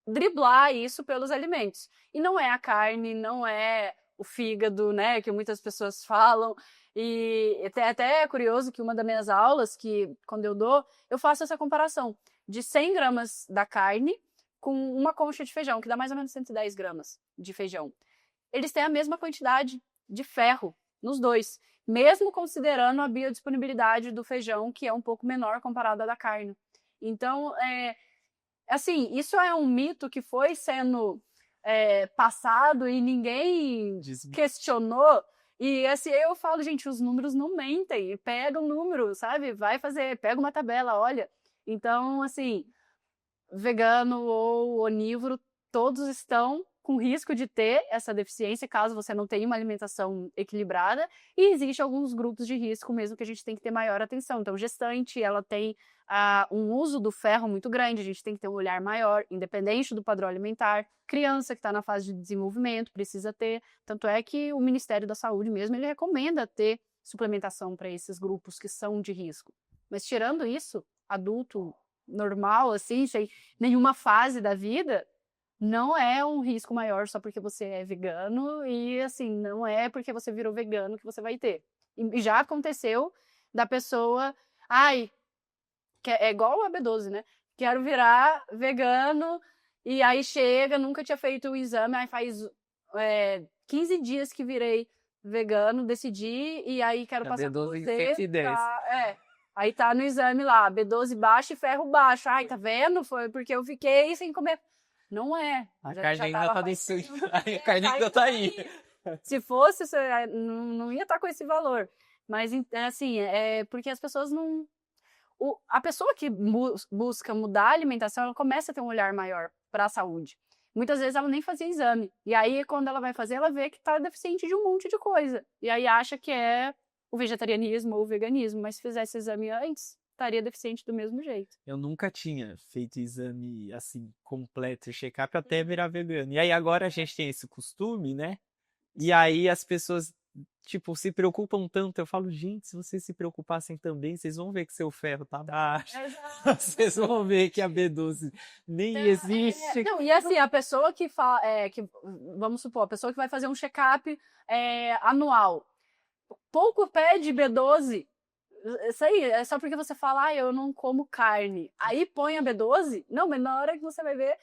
driblar isso pelos alimentos. E não é a carne, não é o fígado, né, que muitas pessoas falam. E até é curioso que uma das minhas aulas, que quando eu dou, eu faço essa comparação de 100 gramas da carne com uma concha de feijão, que dá mais ou menos 110 gramas de feijão. Eles têm a mesma quantidade de ferro nos dois, mesmo considerando a biodisponibilidade do feijão, que é um pouco menor comparada à da carne. Então, assim, isso é um mito que foi sendo passado e ninguém questionou. E assim, eu falo, gente, os números não mentem. Pega um número, sabe? Pega uma tabela, olha. Então, assim, vegano ou onívoro, todos estão com risco de ter essa deficiência, caso você não tenha uma alimentação equilibrada. E existe alguns grupos de risco mesmo que a gente tem que ter maior atenção. Então, gestante, ela tem um uso do ferro muito grande, a gente tem que ter um olhar maior, independente do padrão alimentar. Criança que está na fase de desenvolvimento precisa ter. Tanto é que o Ministério da Saúde mesmo, ele recomenda ter suplementação para esses grupos que são de risco. Mas tirando isso, adulto normal, assim, sem nenhuma fase da vida, não é um risco maior só porque você é vegano e, assim, não é porque você virou vegano que você vai ter. E já aconteceu da pessoa, ai, é igual a B12, né? Quero virar vegano e aí chega, nunca tinha feito o exame, aí faz 15 dias que virei vegano, decidi, e aí quero A passar por B12 em você. 110. Aí tá no exame lá, B12 baixo e ferro baixo. Ai, tá vendo? Foi porque eu fiquei sem comer. Não é. A Já- carne já ainda tava tá faz descendo. tempo. A carne ainda tá aí. Se fosse, não ia estar com esse valor. Mas, assim, é porque as pessoas não... A pessoa que busca mudar a alimentação, ela começa a ter um olhar maior para a saúde. Muitas vezes ela nem fazia exame. E aí, quando ela vai fazer, ela vê que está deficiente de um monte de coisa. E aí acha que é o vegetarianismo ou o veganismo. Mas se fizesse exame antes, estaria deficiente do mesmo jeito. Eu nunca tinha feito exame assim, completo, check-up até virar vegano. E aí agora a gente tem esse costume, né? E aí as pessoas, tipo, se preocupam tanto. Eu falo, gente, se vocês se preocupassem também, vocês vão ver que seu ferro tá baixo. Exato. Vocês vão ver que a B12 nem existe. Não, e assim, a pessoa que fala, vamos supor, a pessoa que vai fazer um check-up anual, pouco pede B12, isso aí, é só porque você fala, eu não como carne. Aí põe a B12, não, mas na hora que você vai ver,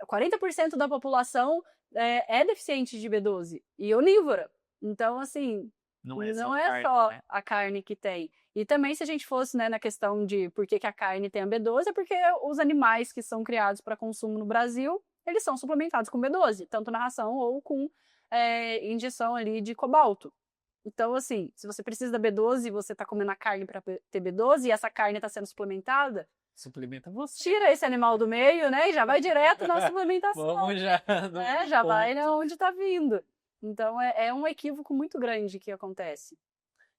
40% da população é deficiente de B12 e onívora. Então, assim, Não é não só é carne, só né? a carne que tem. E também, se a gente fosse, né, na questão de por que a carne tem a B12, é porque os animais que são criados para consumo no Brasil, eles são suplementados com B12, tanto na ração ou com injeção ali de cobalto. Então, assim, se você precisa da B12 e você tá comendo a carne para ter B12 e essa carne está sendo suplementada, Suplementa você. tira esse animal do meio, né, e já vai direto na suplementação. Vamos já. Né, já vai onde tá vindo. Então, é um equívoco muito grande que acontece.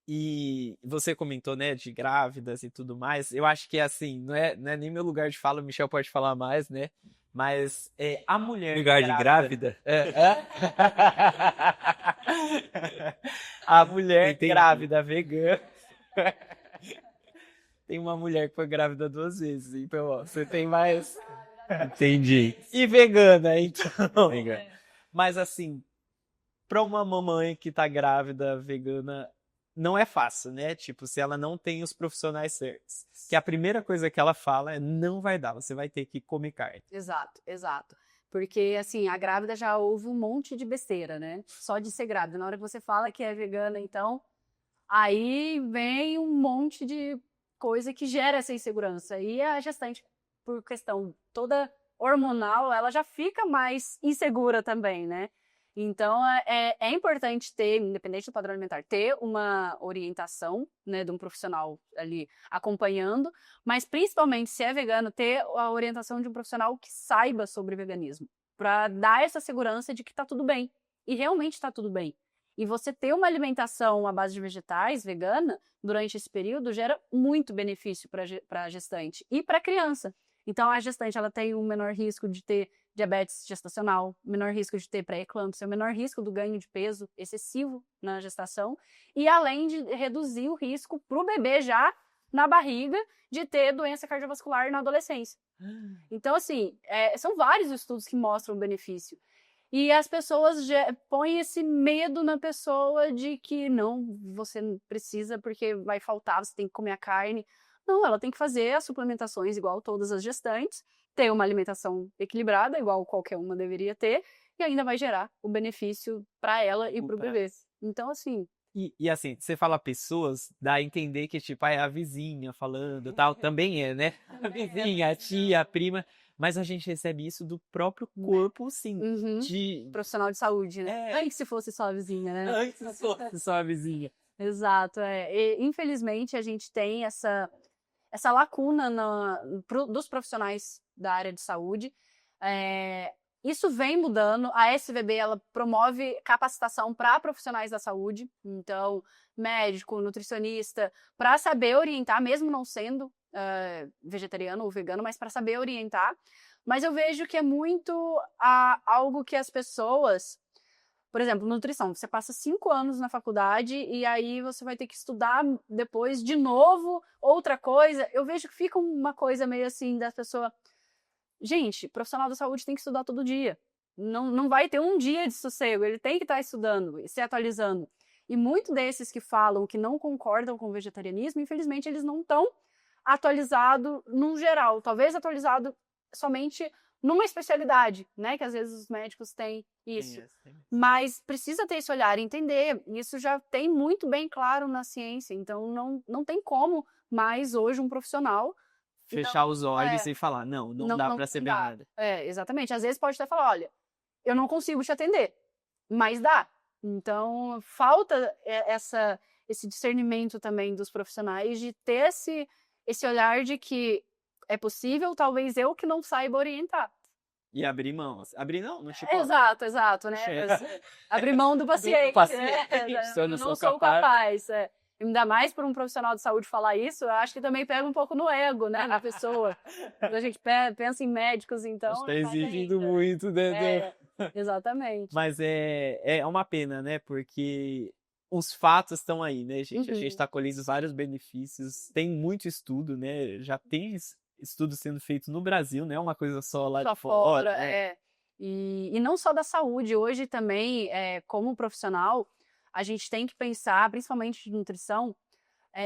E você comentou, né, de grávidas e tudo mais. Eu acho que, assim, não é nem meu lugar de fala, o Michel pode falar mais, né? Mas a mulher Lugar de grávida? A mulher Entendi. grávida vegana. Tem uma mulher que foi grávida 2 vezes, então, ó, você tem mais. Entendi. E vegana, então. Vegana. Mas, assim, pra uma mamãe que tá grávida, vegana, não é fácil, né? Tipo, se ela não tem os profissionais certos. Que a primeira coisa que ela fala é, não vai dar, você vai ter que comer carne. Exato, exato. Porque, assim, a grávida já ouve um monte de besteira, né? Só de ser grávida. Na hora que você fala que é vegana, então, aí vem um monte de coisa que gera essa insegurança. E a gestante, por questão toda hormonal, ela já fica mais insegura também, né? Então, é importante ter, independente do padrão alimentar, ter uma orientação, né, de um profissional ali acompanhando, mas principalmente, se é vegano, ter a orientação de um profissional que saiba sobre veganismo, para dar essa segurança de que tá tudo bem. E realmente tá tudo bem. E você ter uma alimentação à base de vegetais, vegana, durante esse período, gera muito benefício para a gestante e para a criança. Então, a gestante ela tem um menor risco de ter diabetes gestacional, menor risco de ter pré-eclâmpsia, menor risco do ganho de peso excessivo na gestação, e além de reduzir o risco para o bebê já na barriga de ter doença cardiovascular na adolescência. Então, assim, são vários estudos que mostram o benefício. E as pessoas põem esse medo na pessoa de que não, você não precisa porque vai faltar, você tem que comer a carne. Não, ela tem que fazer as suplementações igual todas as gestantes, ter uma alimentação equilibrada, igual qualquer uma deveria ter, e ainda vai gerar o benefício para ela e para o bebê. Então, assim... E assim, você fala pessoas, dá a entender que, tipo, é a vizinha falando tal, também é, né? A vizinha, a tia, a prima, mas a gente recebe isso do próprio corpo, sim, de... Profissional de saúde, né? Antes se fosse só a vizinha, né? Antes se fosse só a vizinha. Exato, E, infelizmente, a gente tem essa lacuna dos profissionais da área de saúde. Isso vem mudando. A SVB ela promove capacitação para profissionais da saúde, então médico, nutricionista, para saber orientar, mesmo não sendo vegetariano ou vegano, mas para saber orientar. Mas eu vejo que é muito algo que as pessoas... Por exemplo, nutrição, você passa 5 anos na faculdade e aí você vai ter que estudar depois de novo outra coisa. Eu vejo que fica uma coisa meio assim da pessoa gente, profissional da saúde tem que estudar todo dia. Não vai ter um dia de sossego, ele tem que estar estudando, se atualizando. E muitos desses que falam que não concordam com o vegetarianismo, infelizmente, eles não estão atualizados no geral. Talvez atualizado somente numa especialidade, né? Que às vezes os médicos têm isso. Mas precisa ter esse olhar, entender. Isso já tem muito bem claro na ciência. Então, não tem como mais hoje um profissional fechar os olhos e falar, não dá para ser bem nada. Exatamente. Às vezes pode até falar, olha, eu não consigo te atender, mas dá. Então, falta esse discernimento também dos profissionais de ter esse olhar de que é possível, talvez eu que não saiba orientar. E abrir mão. Abrir não tipo... Exato, né? Abrir mão do paciente. Eu não sou capaz. Ainda mais por um profissional de saúde falar isso, eu acho que também pega um pouco no ego, né, na pessoa. Quando a gente pensa em médicos, então... Está exigindo muito, né? Exatamente. Mas é uma pena, né? Porque os fatos estão aí, né, gente? A gente está colhendo vários benefícios. Tem muito estudo, né? Já tem estudo sendo feito no Brasil, não é uma coisa só lá de fora. E não só da saúde. Hoje também, como profissional, a gente tem que pensar, principalmente de nutrição,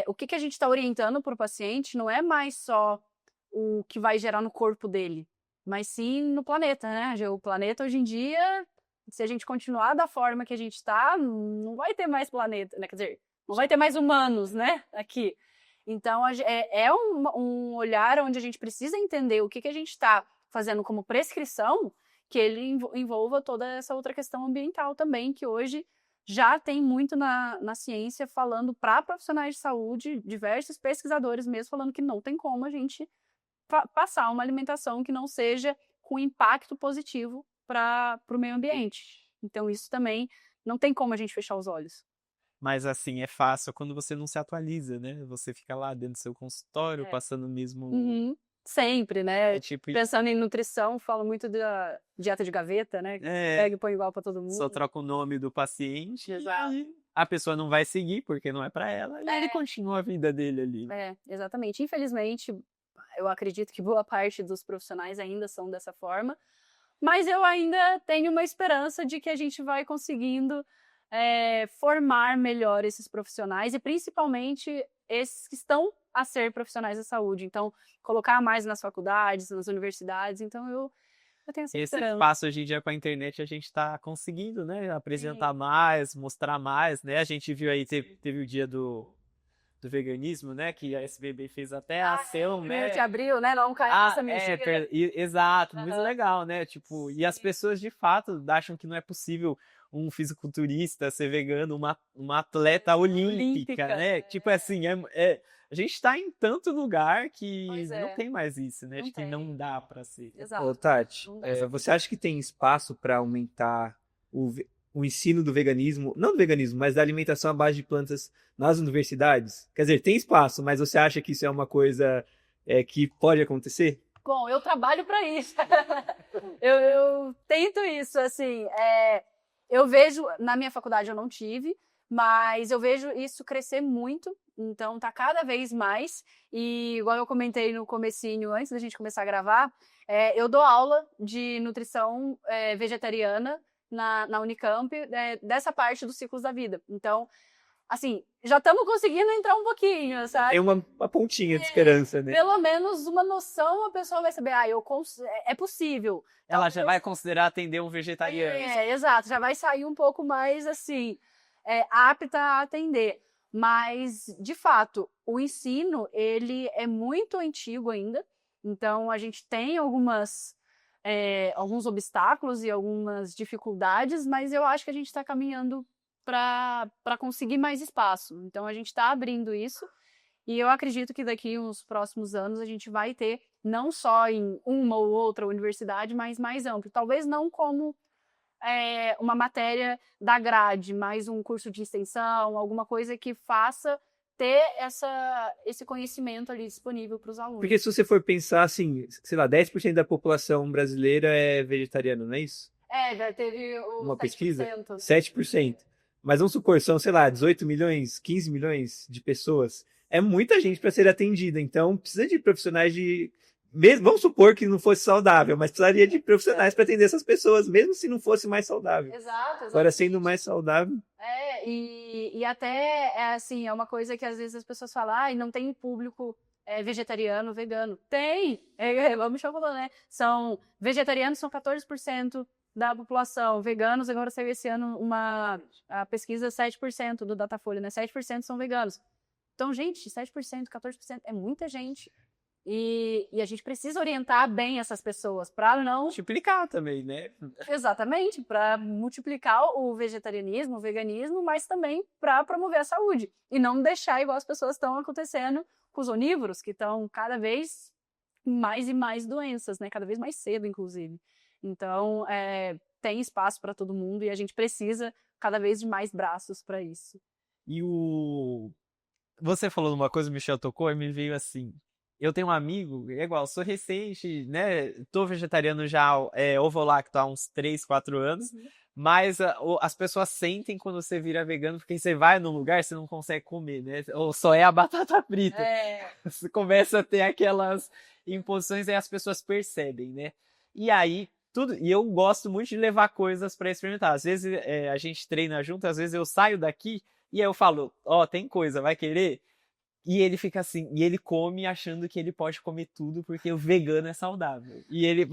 o que a gente está orientando para o paciente não é mais só o que vai gerar no corpo dele, mas sim no planeta, né? O planeta hoje em dia, se a gente continuar da forma que a gente está, não vai ter mais planeta, né? Quer dizer, não vai ter mais humanos, né? Aqui. Então, é um olhar onde a gente precisa entender o que a gente está fazendo como prescrição, que ele envolva toda essa outra questão ambiental também, que hoje já tem muito na ciência falando para profissionais de saúde, diversos pesquisadores mesmo falando que não tem como a gente passar uma alimentação que não seja com impacto positivo para o meio ambiente. Então, isso também não tem como a gente fechar os olhos. Mas assim, é fácil quando você não se atualiza, né? Você fica lá dentro do seu consultório, passando o mesmo... Sempre, né? Tipo... Pensando em nutrição, falo muito da dieta de gaveta, né? Pega e põe igual para todo mundo. Só troca o nome do paciente. Exato. E a pessoa não vai seguir porque não é para ela. E ele continua a vida dele ali. Exatamente. Infelizmente, eu acredito que boa parte dos profissionais ainda são dessa forma. Mas eu ainda tenho uma esperança de que a gente vai conseguindo formar melhor esses profissionais e principalmente esses que estão a ser profissionais da saúde. Então, colocar mais nas faculdades, nas universidades. Então, eu tenho essa esperança. Esse espaço hoje em dia com a internet a gente está conseguindo, né? Apresentar mais, mostrar mais, né? A gente viu aí, teve o dia do veganismo, né? Que a SBB fez até a ação, né? 1 de abril, né? Não caiu essa mentira. Exato, muito legal, né? Tipo, e as pessoas de fato acham que não é possível um fisiculturista ser vegano, uma atleta olímpica, né? Tipo assim, a gente está em tanto lugar que não tem mais isso, né? Acho que não dá para ser. Exato. Ô, Tati, você acha que tem espaço para aumentar o ensino do veganismo, não do veganismo, mas da alimentação à base de plantas nas universidades? Quer dizer, tem espaço, mas você acha que isso é uma coisa que pode acontecer? Bom, eu trabalho para isso. eu tento isso, assim. Eu vejo, na minha faculdade eu não tive, mas eu vejo isso crescer muito, então tá cada vez mais. E igual eu comentei no comecinho, antes da gente começar a gravar, eu dou aula de nutrição vegetariana na Unicamp, dessa parte dos ciclos da vida. Então, assim, já estamos conseguindo entrar um pouquinho, sabe? Tem uma pontinha de esperança, né? Pelo menos uma noção a pessoa vai saber, é possível. Ela já vai considerar atender um vegetariano. Exato, já vai sair um pouco mais, assim, apta a atender. Mas, de fato, o ensino, ele é muito antigo ainda. Então, a gente tem alguns obstáculos e algumas dificuldades, mas eu acho que a gente está caminhando para conseguir mais espaço. Então, a gente está abrindo isso e eu acredito que daqui uns próximos anos a gente vai ter, não só em uma ou outra universidade, mas mais amplo. Talvez não como uma matéria da grade, mas um curso de extensão, alguma coisa que faça ter esse conhecimento ali disponível para os alunos. Porque se você for pensar assim, sei lá, 10% da população brasileira é vegetariana, não é isso? Já teve uma 7%. pesquisa, 7%. Mas vamos supor, são, sei lá, 18 milhões, 15 milhões de pessoas. É muita gente para ser atendida, então precisa de profissionais mesmo, vamos supor que não fosse saudável, mas precisaria de profissionais para atender essas pessoas, mesmo se não fosse mais saudável. Exato. Agora, sendo mais saudável... E até, assim, é uma coisa que às vezes as pessoas falam, ah, não tem público vegetariano, vegano. Tem! Vamos falando, né? Vegetarianos são 14% da população, veganos, agora saiu esse ano a pesquisa 7% do Datafolha, né? 7% são veganos. Então, gente, 7%, 14% é muita gente. E a gente precisa orientar bem essas pessoas para não... Multiplicar também, né? Exatamente, para multiplicar o vegetarianismo, o veganismo, mas também para promover a saúde. E não deixar igual as pessoas estão acontecendo com os onívoros, que estão cada vez mais e mais doenças, né? Cada vez mais cedo, inclusive. Então, tem espaço para todo mundo e a gente precisa cada vez de mais braços para isso. E você falou uma coisa, o Michel tocou, e me veio assim... Eu tenho um amigo, é igual, sou recente, né? Tô vegetariano já, ovo-lacto há uns 3, 4 anos, mas as pessoas sentem quando você vira vegano, porque você vai num lugar, você não consegue comer, né? Ou só é a batata frita. Você começa a ter aquelas imposições e as pessoas percebem, né? E aí, e eu gosto muito de levar coisas para experimentar. Às vezes a gente treina junto, às vezes eu saio daqui e aí eu falo, tem coisa, vai querer? E ele fica assim, e ele come achando que ele pode comer tudo porque o vegano é saudável. E ele...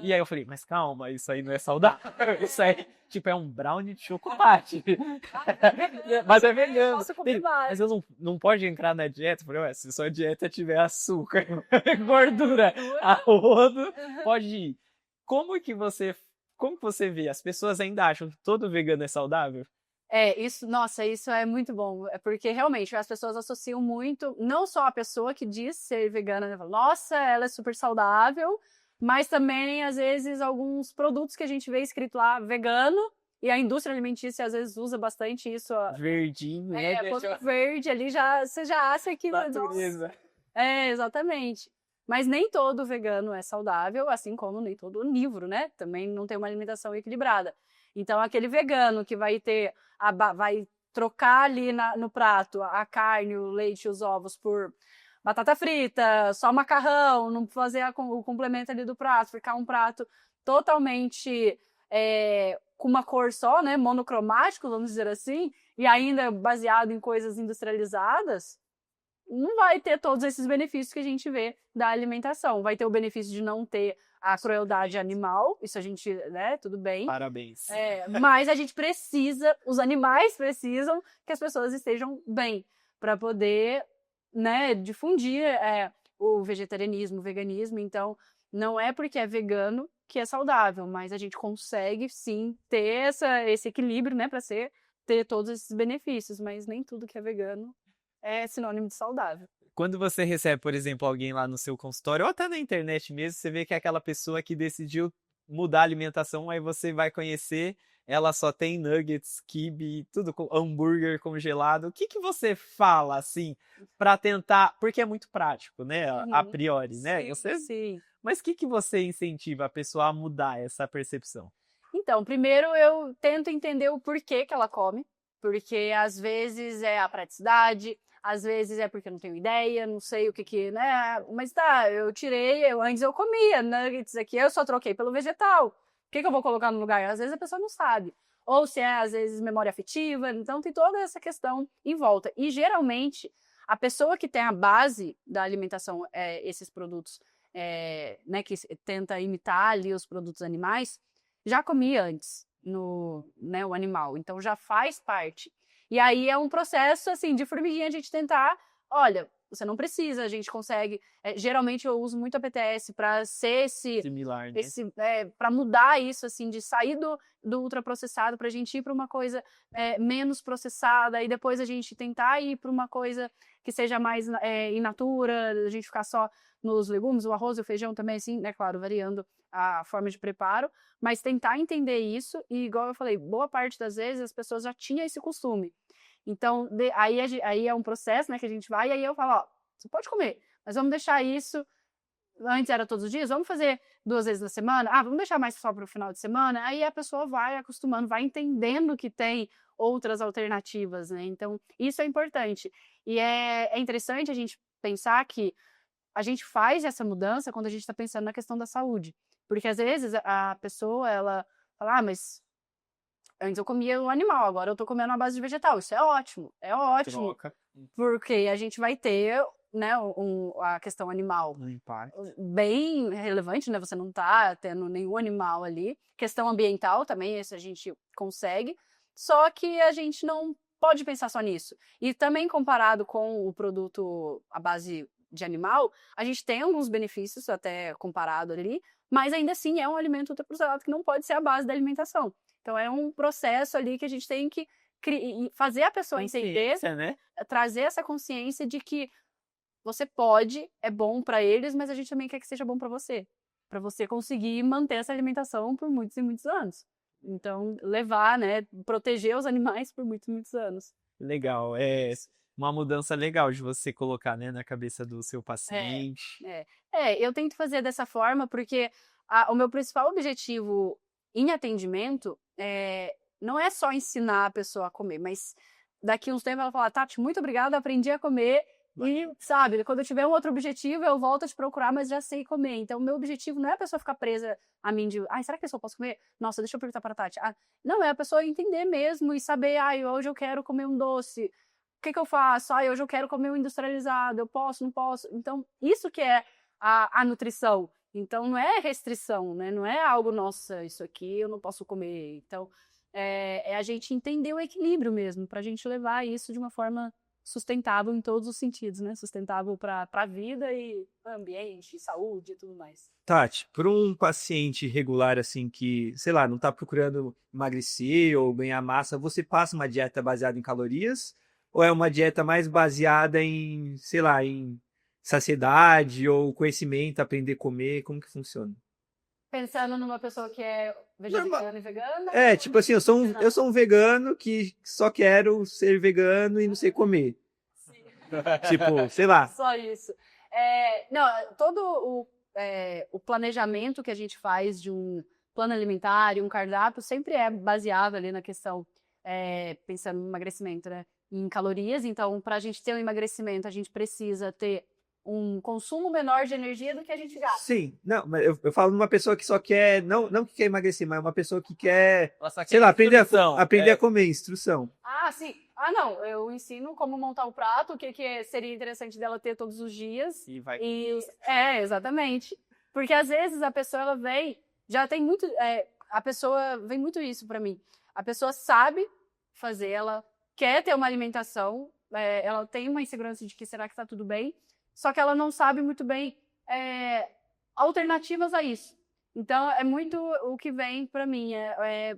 E aí eu falei, mas calma, isso aí não é saudável. Isso aí, tipo, é um brownie de chocolate. Mas é vegano. Mas eu não pode entrar na dieta? Eu falei, se sua dieta tiver açúcar, gordura, a rodo, pode ir. Como que você vê? As pessoas ainda acham que todo vegano é saudável? Isso é muito bom, porque realmente as pessoas associam muito, não só a pessoa que diz ser vegana, né? Nossa, ela é super saudável, mas também, às vezes, alguns produtos que a gente vê escrito lá, vegano, e a indústria alimentícia, às vezes, usa bastante isso. Verdinho, né? Verde ali, você já acha que... Natureza. Exatamente. Mas nem todo vegano é saudável, assim como nem todo onívoro, né? Também não tem uma alimentação equilibrada. Então, aquele vegano que vai trocar ali no prato a carne, o leite e os ovos por batata frita, só macarrão, não fazer o complemento ali do prato, ficar um prato totalmente com uma cor só, né, monocromático, vamos dizer assim, e ainda baseado em coisas industrializadas, não vai ter todos esses benefícios que a gente vê da alimentação. Vai ter o benefício de não ter a crueldade animal, isso a gente, né, tudo bem. Parabéns. Mas a gente precisa, os animais precisam que as pessoas estejam bem para poder, né, difundir o vegetarianismo, o veganismo. Então, não é porque é vegano que é saudável, mas a gente consegue sim ter esse equilíbrio, né, para ter todos esses benefícios, mas nem tudo que é vegano é sinônimo de saudável. Quando você recebe, por exemplo, alguém lá no seu consultório, ou até na internet mesmo, você vê que é aquela pessoa que decidiu mudar a alimentação, aí você vai conhecer, ela só tem nuggets, quibe, tudo com hambúrguer congelado. O que você fala, assim, para tentar... Porque é muito prático, né? A priori, né? Sim. Mas o que você incentiva a pessoa a mudar essa percepção? Então, primeiro eu tento entender o porquê que ela come, porque às vezes é a praticidade, às vezes é porque eu não tenho ideia, não sei o que, né? Mas antes eu comia nuggets aqui, eu só troquei pelo vegetal. O que eu vou colocar no lugar? Às vezes a pessoa não sabe. Ou se às vezes, memória afetiva. Então, tem toda essa questão em volta. E, geralmente, a pessoa que tem a base da alimentação, esses produtos, né, que tenta imitar ali os produtos animais, já comia antes né, o animal. Então, já faz parte. E aí é um processo, assim, de formiguinha a gente tentar, olha, você não precisa, a gente consegue. Geralmente eu uso muito a PTS para ser similar, né? Para mudar isso, assim, de sair do ultraprocessado para a gente ir para uma coisa menos processada e depois a gente tentar ir para uma coisa que seja mais in natura, a gente ficar só nos legumes, o arroz e o feijão também, assim, né, claro, variando a forma de preparo, mas tentar entender isso e, igual eu falei, boa parte das vezes as pessoas já tinham esse costume. Então, aí é um processo, né, que a gente vai, e aí eu falo, ó, você pode comer, mas vamos deixar isso, antes era todos os dias, vamos fazer 2 vezes na semana, vamos deixar mais só para o final de semana, aí a pessoa vai acostumando, vai entendendo que tem outras alternativas, né, então isso é importante. E é interessante a gente pensar que a gente faz essa mudança quando a gente está pensando na questão da saúde. Porque às vezes a pessoa, ela fala, mas antes eu comia o animal, agora eu tô comendo a base de vegetal. Isso é ótimo, Troca. porque a gente vai ter, né, a questão animal No impacto. bem relevante, né? Você não tá tendo nenhum animal ali. Questão ambiental também, esse a gente consegue. Só que a gente não pode pensar só nisso. E também comparado com o produto à base de animal, a gente tem alguns benefícios até comparado ali, mas ainda assim é um alimento ultraprocessado que não pode ser a base da alimentação. Então é um processo ali que a gente tem que fazer a pessoa entender, Consciência, né? trazer essa consciência de que você pode, é bom para eles, mas a gente também quer que seja bom para você conseguir manter essa alimentação por muitos e muitos anos. Então, levar, né, proteger os animais por muitos e muitos anos. Legal. É uma mudança legal de você colocar, né, na cabeça do seu paciente. Eu tento fazer dessa forma porque o meu principal objetivo em atendimento não é só ensinar a pessoa a comer, mas daqui uns tempos ela fala, Tati, muito obrigada, aprendi a comer e, sabe, quando eu tiver um outro objetivo eu volto a te procurar, mas já sei comer. Então, o meu objetivo não é a pessoa ficar presa a mim de, será que eu só posso comer? Nossa, deixa eu perguntar para a Tati. Não, é a pessoa entender mesmo e saber, hoje eu quero comer um doce. O que eu faço? Hoje eu quero comer um industrializado, eu posso, não posso? Então, isso que é a nutrição. Então, não é restrição, né? Não é algo, nossa, isso aqui eu não posso comer. Então, é a gente entender o equilíbrio mesmo, para a gente levar isso de uma forma sustentável em todos os sentidos, né? Sustentável para a vida e ambiente, saúde e tudo mais. Tati, para um paciente regular, assim, que, sei lá, não está procurando emagrecer ou ganhar massa, você passa uma dieta baseada em calorias? Ou é uma dieta mais baseada em, sei lá, em saciedade ou conhecimento, aprender a comer? Como que funciona? Pensando numa pessoa que é vegetariana e vegana? Tipo assim, eu sou um vegano que só quero ser vegano e não sei comer. Sim. Tipo, sei lá. Só isso. Não, todo o planejamento que a gente faz de um plano alimentar, um cardápio, sempre é baseado ali na questão, pensando no emagrecimento, né? Em calorias. Então, para a gente ter um emagrecimento, a gente precisa ter um consumo menor de energia do que a gente gasta. Sim, não, mas eu falo de uma pessoa que só quer, não que quer emagrecer, mas uma pessoa que quer, Ela só quer sei lá, aprender instrução. a comer, instrução. Sim. Não, eu ensino como montar o prato, o que seria interessante dela ter todos os dias. E vai. Exatamente. Porque às vezes a pessoa, ela vem, já tem muito, a pessoa vem muito isso pra mim. A pessoa sabe fazer, ela quer ter uma alimentação, ela tem uma insegurança de que será que tá tudo bem, só que ela não sabe muito bem alternativas a isso. Então, é muito o que vem para mim,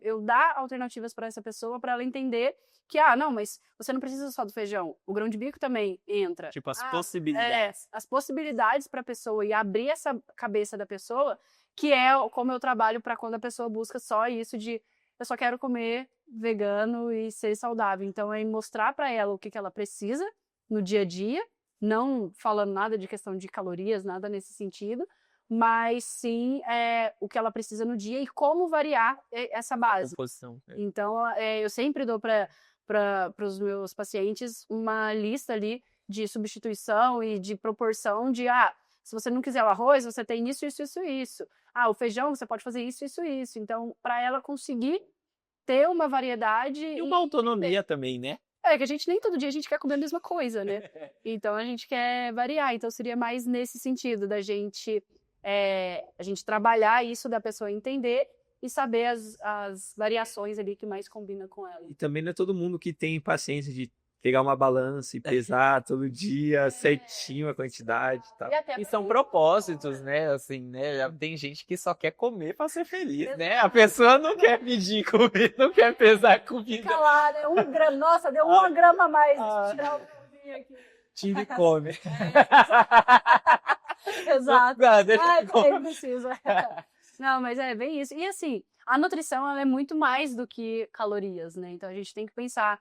eu dar alternativas para essa pessoa, para ela entender que, não, mas você não precisa só do feijão, o grão de bico também entra. Tipo, as possibilidades. As possibilidades para a pessoa e abrir essa cabeça da pessoa, que é como eu trabalho para quando a pessoa busca só isso de, eu só quero comer vegano e ser saudável. Então, é mostrar para ela o que ela precisa no dia a dia, não falando nada de questão de calorias, nada nesse sentido, mas sim o que ela precisa no dia e como variar essa base. Composição. Então, eu sempre dou para os meus pacientes uma lista ali de substituição e de proporção de, se você não quiser o arroz, você tem isso, isso, isso, isso. O feijão, você pode fazer isso, isso, isso. Então, para ela conseguir ter uma variedade. E uma autonomia também, né? Que a gente nem todo dia a gente quer comer a mesma coisa, né? Então a gente quer variar. Então seria mais nesse sentido da gente a gente trabalhar isso da pessoa entender e saber as variações ali que mais combina com ela. E também não é todo mundo que tem paciência de pegar uma balança e pesar todo dia certinho a quantidade e tal. E são propósitos, né? Assim, né? Tem gente que só quer comer para ser feliz, né? A pessoa não quer pedir comida, não quer pesar comida. Fica lá, né? 1 grama. Nossa, deu 1 grama a mais. Tirar o pãozinho aqui. Tira e come. Exato. Deixa precisa. Não, mas é bem isso. E assim, a nutrição ela é muito mais do que calorias, né? Então a gente tem que pensar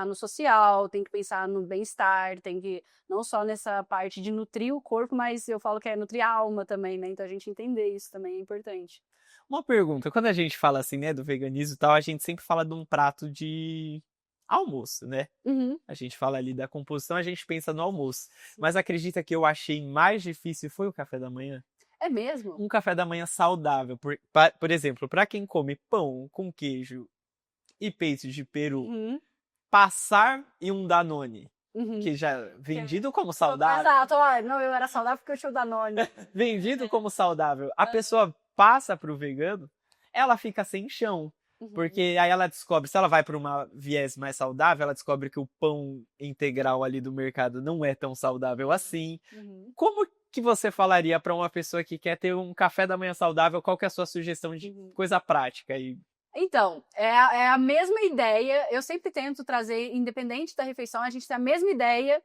no social, tem que pensar no bem-estar, tem que não só nessa parte de nutrir o corpo, mas eu falo que é nutrir a alma também, né? Então a gente entender isso também é importante. Uma pergunta, quando a gente fala assim, né, do veganismo e tal, a gente sempre fala de um prato de almoço, né? Uhum. A gente fala ali da composição, a gente pensa no almoço. Mas acredita que eu achei mais difícil foi o café da manhã? É mesmo? Um café da manhã saudável. Por exemplo, para quem come pão com queijo e peito de peru, Uhum. passar e um Danone, Uhum. que já vendido como saudável, Exato, ó, não, eu era saudável porque eu tinha o Danone. vendido como saudável, a pessoa passa pro vegano, ela fica sem chão. Uhum. Porque aí ela descobre, se ela vai para uma viés mais saudável, ela descobre que o pão integral ali do mercado não é tão saudável assim. Uhum. Como que você falaria para uma pessoa que quer ter um café da manhã saudável? Qual que é a sua sugestão de coisa prática? Então, é a mesma ideia. Eu sempre tento trazer, independente da refeição, a gente tem a mesma ideia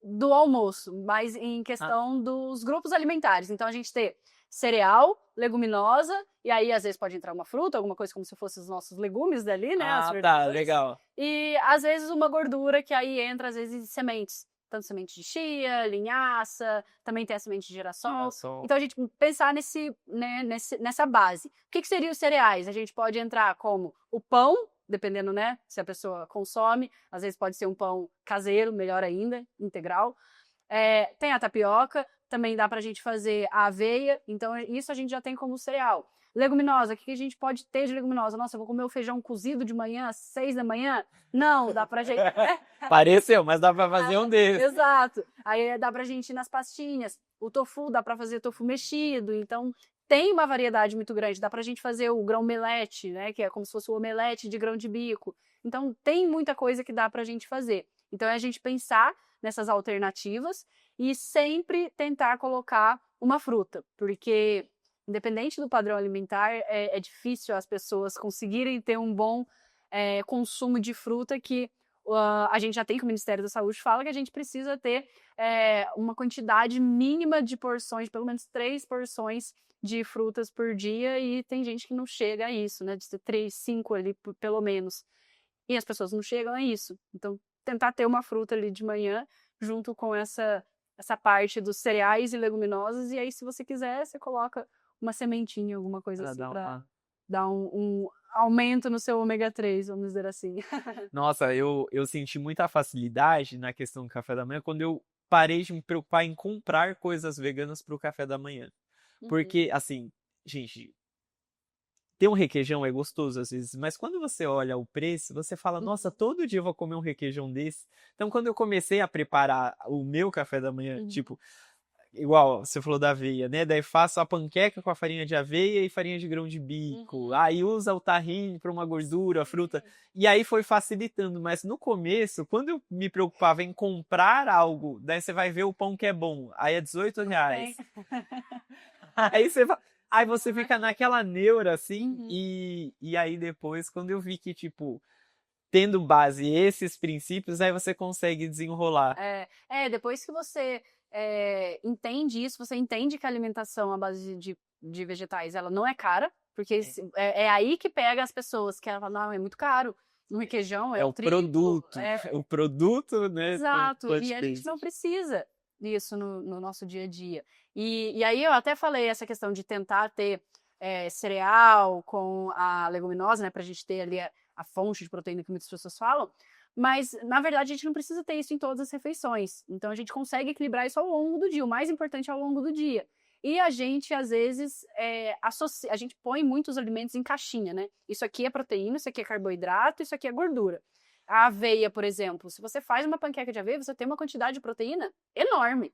do almoço, mas em questão dos grupos alimentares. Então, a gente tem cereal, leguminosa, e aí às vezes pode entrar uma fruta, alguma coisa como se fossem os nossos legumes dali, né? as Tá, verduras. legal. E às vezes uma gordura que aí entra, às vezes, sementes. Tanto semente de chia, linhaça, também tem a semente de girassol. Então a gente pensar nessa base. O que seriam os cereais? A gente pode entrar como o pão, dependendo, né, se a pessoa consome. Às vezes pode ser um pão caseiro, melhor ainda, integral. Tem a tapioca, também dá pra gente fazer a aveia. Então isso a gente já tem como cereal. Leguminosa, o que a gente pode ter de leguminosa? Nossa, eu vou comer o feijão cozido de manhã às 6 da manhã? Não, dá pra gente... Pareceu, mas dá pra fazer um desses. Exato. Aí dá pra gente ir nas pastinhas. O tofu, dá pra fazer tofu mexido. Então, tem uma variedade muito grande. Dá pra gente fazer o grão omelete, né? Que é como se fosse o omelete de grão de bico. Então, tem muita coisa que dá pra gente fazer. Então, é a gente pensar nessas alternativas e sempre tentar colocar uma fruta. Porque, independente do padrão alimentar, é difícil as pessoas conseguirem ter um bom consumo de fruta que a gente já tem que o Ministério da Saúde fala que a gente precisa ter uma quantidade mínima de porções, pelo menos 3 porções de frutas por dia, e tem gente que não chega a isso, né? De ter 3, 5 ali, pelo menos. E as pessoas não chegam a isso. Então, tentar ter uma fruta ali de manhã, junto com essa parte dos cereais e leguminosas, e aí, se você quiser, você coloca uma sementinha, alguma coisa assim, pra dar um aumento no seu ômega 3, vamos dizer assim. Nossa, eu senti muita facilidade na questão do café da manhã quando eu parei de me preocupar em comprar coisas veganas para o café da manhã. Porque, assim, gente, ter um requeijão é gostoso às vezes, mas quando você olha o preço, você fala, nossa, todo dia eu vou comer um requeijão desse. Então, quando eu comecei a preparar o meu café da manhã, tipo, igual você falou da aveia, né? Daí faço a panqueca com a farinha de aveia e farinha de grão de bico. Aí usa o tahine para uma gordura, fruta. E aí foi facilitando. Mas no começo, quando eu me preocupava em comprar algo, daí você vai ver o pão que é bom. Aí é R$18. Aí você fica naquela neura, assim. E aí depois, quando eu vi que, tipo, tendo base esses princípios, aí você consegue desenrolar. Depois que você entende isso, você entende que a alimentação à base de vegetais, ela não é cara, porque é aí que pega as pessoas, que ela fala, não, é muito caro. No requeijão é o triplo. Produto. O produto, né? Exato, e a gente não precisa disso no nosso dia a dia. E aí eu até falei essa questão de tentar ter cereal com a leguminosa, né, pra gente ter ali a fonte de proteína que muitas pessoas falam, mas, na verdade, a gente não precisa ter isso em todas as refeições. Então, a gente consegue equilibrar isso ao longo do dia. O mais importante é ao longo do dia. E a gente, às vezes, a gente põe muitos alimentos em caixinha, né? Isso aqui é proteína, isso aqui é carboidrato, isso aqui é gordura. A aveia, por exemplo, se você faz uma panqueca de aveia, você tem uma quantidade de proteína enorme.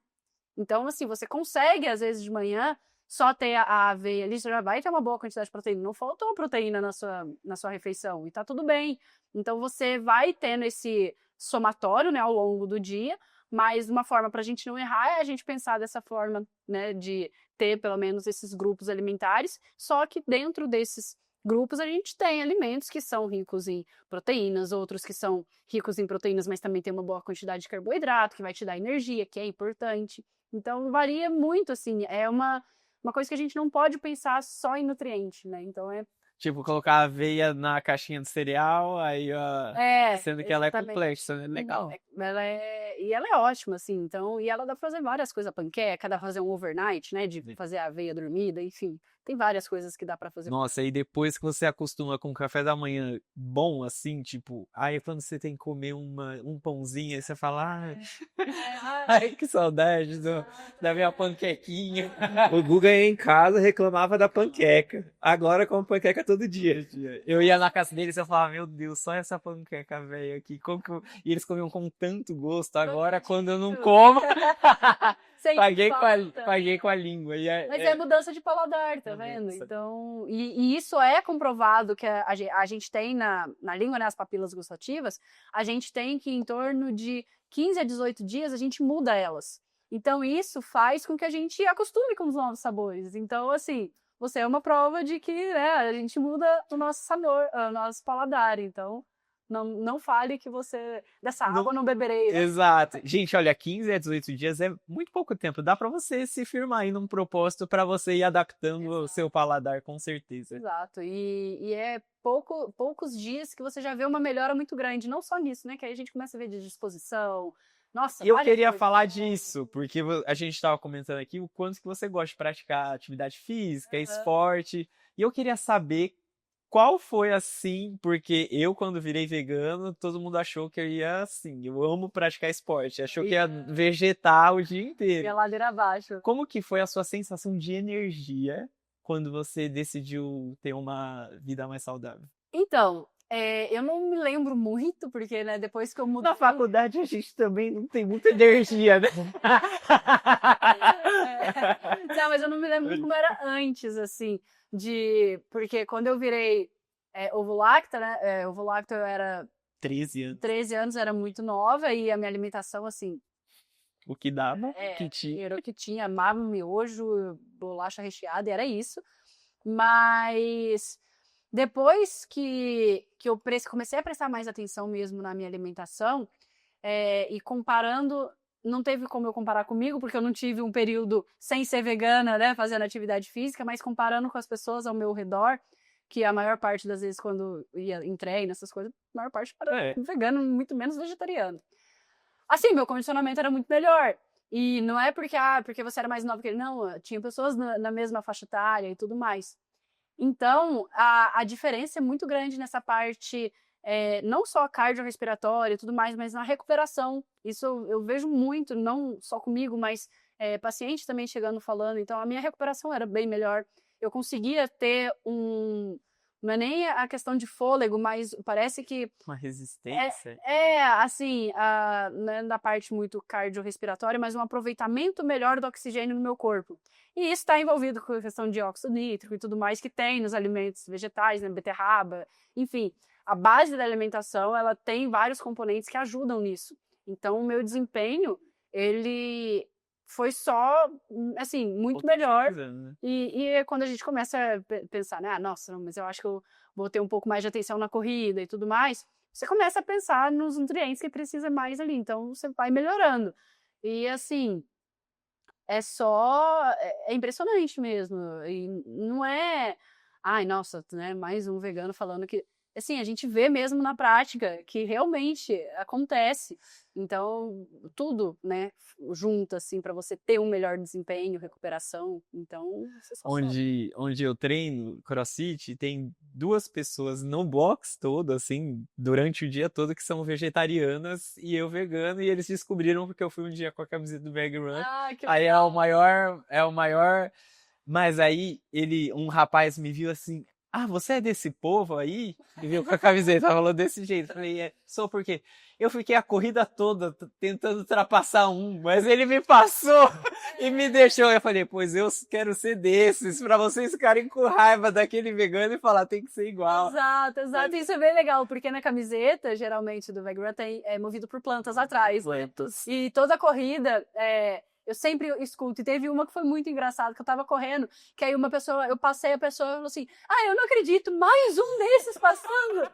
Então, assim, você consegue, às vezes, de manhã, só ter a aveia ali, você já vai ter uma boa quantidade de proteína. Não faltou proteína na sua refeição, e tá tudo bem. Então, você vai tendo esse somatório, né, ao longo do dia, mas uma forma para a gente não errar é a gente pensar dessa forma, né, de ter pelo menos esses grupos alimentares, só que dentro desses grupos a gente tem alimentos que são ricos em proteínas, outros que são ricos em proteínas, mas também tem uma boa quantidade de carboidrato, que vai te dar energia, que é importante. Então, varia muito, assim, é uma coisa que a gente não pode pensar só em nutriente, né? Então, Tipo, colocar aveia na caixinha de cereal, aí, ó, sendo que ela é exatamente. complexa, né? Legal. E ela é ótima, assim, então, e ela dá pra fazer várias coisas, panqueca, dá pra fazer um overnight, né, de Sim. fazer a aveia dormida, enfim, tem várias coisas que dá pra fazer. Nossa, e depois que você acostuma com o café da manhã bom, assim, tipo, aí quando você tem que comer um pãozinho, aí você fala, ai, que saudade da minha panquequinha. O Guga ia em casa reclamava da panqueca. Agora come panqueca todo dia. Eu ia na casa deles e eu falava, meu Deus, só essa panqueca velha aqui. E eles comiam com tanto gosto. Agora, quando eu não como, Sente falta. paguei com a língua. Mas é mudança de paladar, tá vendo? Mudança. Então, e isso é comprovado que a gente tem na língua, né, as papilas gustativas, a gente tem que em torno de 15 a 18 dias a gente muda elas. Então, isso faz com que a gente acostume com os novos sabores. Então, assim, você é uma prova de que, né, a gente muda o nosso sabor, o nosso paladar. Então, não fale que dessa água não beberei, né? Exato. Gente, olha, 15 a 18 dias é muito pouco tempo. Dá pra você se firmar aí num propósito pra você ir adaptando o seu paladar, com certeza. Exato. E é poucos dias que você já vê uma melhora muito grande. Não só nisso, né? Que aí a gente começa a ver de disposição. Nossa, E eu várias queria coisas. falar disso, porque a gente estava comentando aqui o quanto que você gosta de praticar atividade física, esporte. E eu queria saber qual foi assim, porque eu, quando virei vegano, todo mundo achou que eu ia assim. Eu amo praticar esporte. Achou que ia vegetar o dia E inteiro. a ladeira abaixo. Como que foi a sua sensação de energia quando você decidiu ter uma vida mais saudável? Então, eu não me lembro muito, porque, né, depois que eu mudei. Na faculdade a gente também não tem muita energia, né? Não, mas eu não me lembro muito como era antes, assim, porque quando eu virei ovo-lacta, né? Ovo-lacta eu era 13 anos. 13 anos, era muito nova, e a minha alimentação, assim, O que dava, que tinha. era o que tinha, amava miojo, bolacha recheada, e era isso. Mas depois que eu comecei a prestar mais atenção mesmo na minha alimentação, e comparando, não teve como eu comparar comigo, porque eu não tive um período sem ser vegana, né, fazendo atividade física, mas comparando com as pessoas ao meu redor, que a maior parte das vezes quando ia em treino, essas coisas, a maior parte era vegano, muito menos vegetariano. Assim, meu condicionamento era muito melhor. E não é porque você era mais nova que ele, não, tinha pessoas na mesma faixa etária e tudo mais. Então, a diferença é muito grande nessa parte, não só cardiorrespiratória e tudo mais, mas na recuperação. Isso eu vejo muito, não só comigo, mas paciente também chegando falando. Então, a minha recuperação era bem melhor. Eu conseguia ter não é nem a questão de fôlego, mas parece que Uma resistência. assim, não é da parte muito cardiorrespiratória, mas um aproveitamento melhor do oxigênio no meu corpo. E isso está envolvido com a questão de óxido nítrico e tudo mais que tem nos alimentos vegetais, né, beterraba, enfim. A base da alimentação, ela tem vários componentes que ajudam nisso. Então, o meu desempenho, ele foi só, assim, muito melhor. Né? E quando a gente começa a pensar, né, nossa, mas eu acho que eu vou ter um pouco mais de atenção na corrida e tudo mais, você começa a pensar nos nutrientes que precisa mais ali, então você vai melhorando. E assim, é impressionante mesmo, e não é, ai, nossa, né, mais um vegano falando que, assim, a gente vê mesmo na prática que realmente acontece. Então, tudo, né, junto, assim, para você ter um melhor desempenho, recuperação. Então, você só sabe. Onde eu treino CrossFit, tem 2 pessoas no box todo, assim, durante o dia todo, que são vegetarianas e eu vegano, e eles descobriram porque eu fui um dia com a camiseta do Veg Run. Que Aí legal. é o maior. Mas aí um rapaz me viu assim, você é desse povo aí? E viu com a camiseta, falou desse jeito. Falei, sou porque eu fiquei a corrida toda tentando ultrapassar mas ele me passou e me deixou. Eu falei, pois eu quero ser desses, pra vocês ficarem com raiva daquele vegano e falar, tem que ser igual. Exato. Isso é bem legal, porque na camiseta, geralmente, do Veg Run, é movido por plantas atrás. Plantas. E toda a corrida, eu sempre escuto, e teve uma que foi muito engraçada, que eu tava correndo, que aí eu passei a pessoa e falou assim, eu não acredito, mais um desses passando!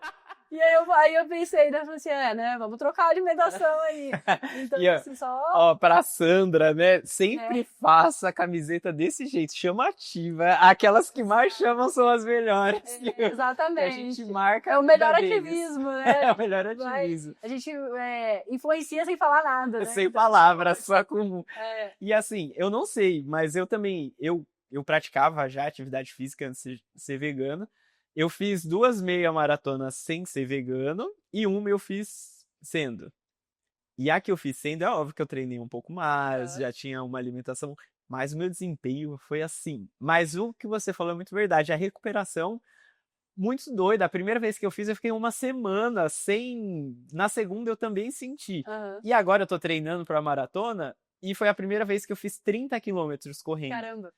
E aí eu pensei, né? Falei assim, né? Vamos trocar a alimentação aí. Então, E, ó, assim, só. Ó, pra Sandra, né? Sempre faça a camiseta desse jeito, chamativa. Aquelas que mais chamam são as melhores. Que a Exatamente. gente marca É o a melhor vida deles. ativismo, né? É o melhor ativismo. A gente influencia sem falar nada, né? Sem palavras, só com. É. E assim, eu não sei, mas eu também. Eu praticava já atividade física antes de ser vegano. Eu fiz 2 meia maratonas sem ser vegano e uma eu fiz sendo. E a que eu fiz sendo, é óbvio que eu treinei um pouco mais, já tinha uma alimentação, mas o meu desempenho foi assim. Mas o que você falou é muito verdade, a recuperação, muito doida. A primeira vez que eu fiz, eu fiquei uma semana sem. Na segunda, eu também senti. Aham. E agora eu tô treinando pra maratona e foi a primeira vez que eu fiz 30 quilômetros correndo. Caramba,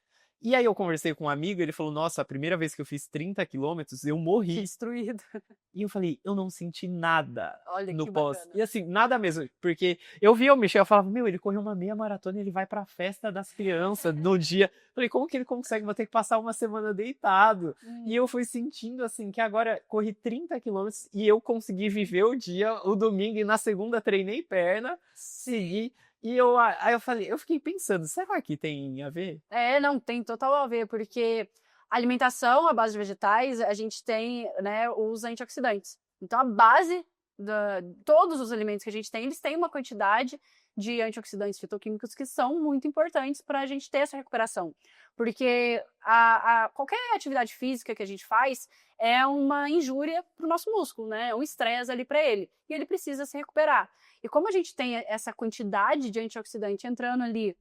E aí eu conversei com um amigo, ele falou, nossa, a primeira vez que eu fiz 30 quilômetros, eu morri. destruído. E eu falei, eu não senti nada Olha no que pós. bacana. E assim, nada mesmo. Porque eu via o Michel, eu falava, meu, ele correu uma meia maratona e ele vai pra festa das crianças no dia. Falei, como que ele consegue? Vou ter que passar uma semana deitado. E eu fui sentindo assim, que agora corri 30 quilômetros e eu consegui viver o dia, o domingo, e na segunda treinei perna, segui. E aí eu falei, eu fiquei pensando, será que tem a ver? Não, tem total a ver, porque a alimentação à base de vegetais, a gente tem, né, os antioxidantes. Então, a base de todos os alimentos que a gente tem, eles têm uma quantidade de antioxidantes fitoquímicos que são muito importantes para a gente ter essa recuperação. Porque qualquer atividade física que a gente faz é uma injúria para o nosso músculo, né? É um estresse ali para ele. E ele precisa se recuperar. E como a gente tem essa quantidade de antioxidante entrando ali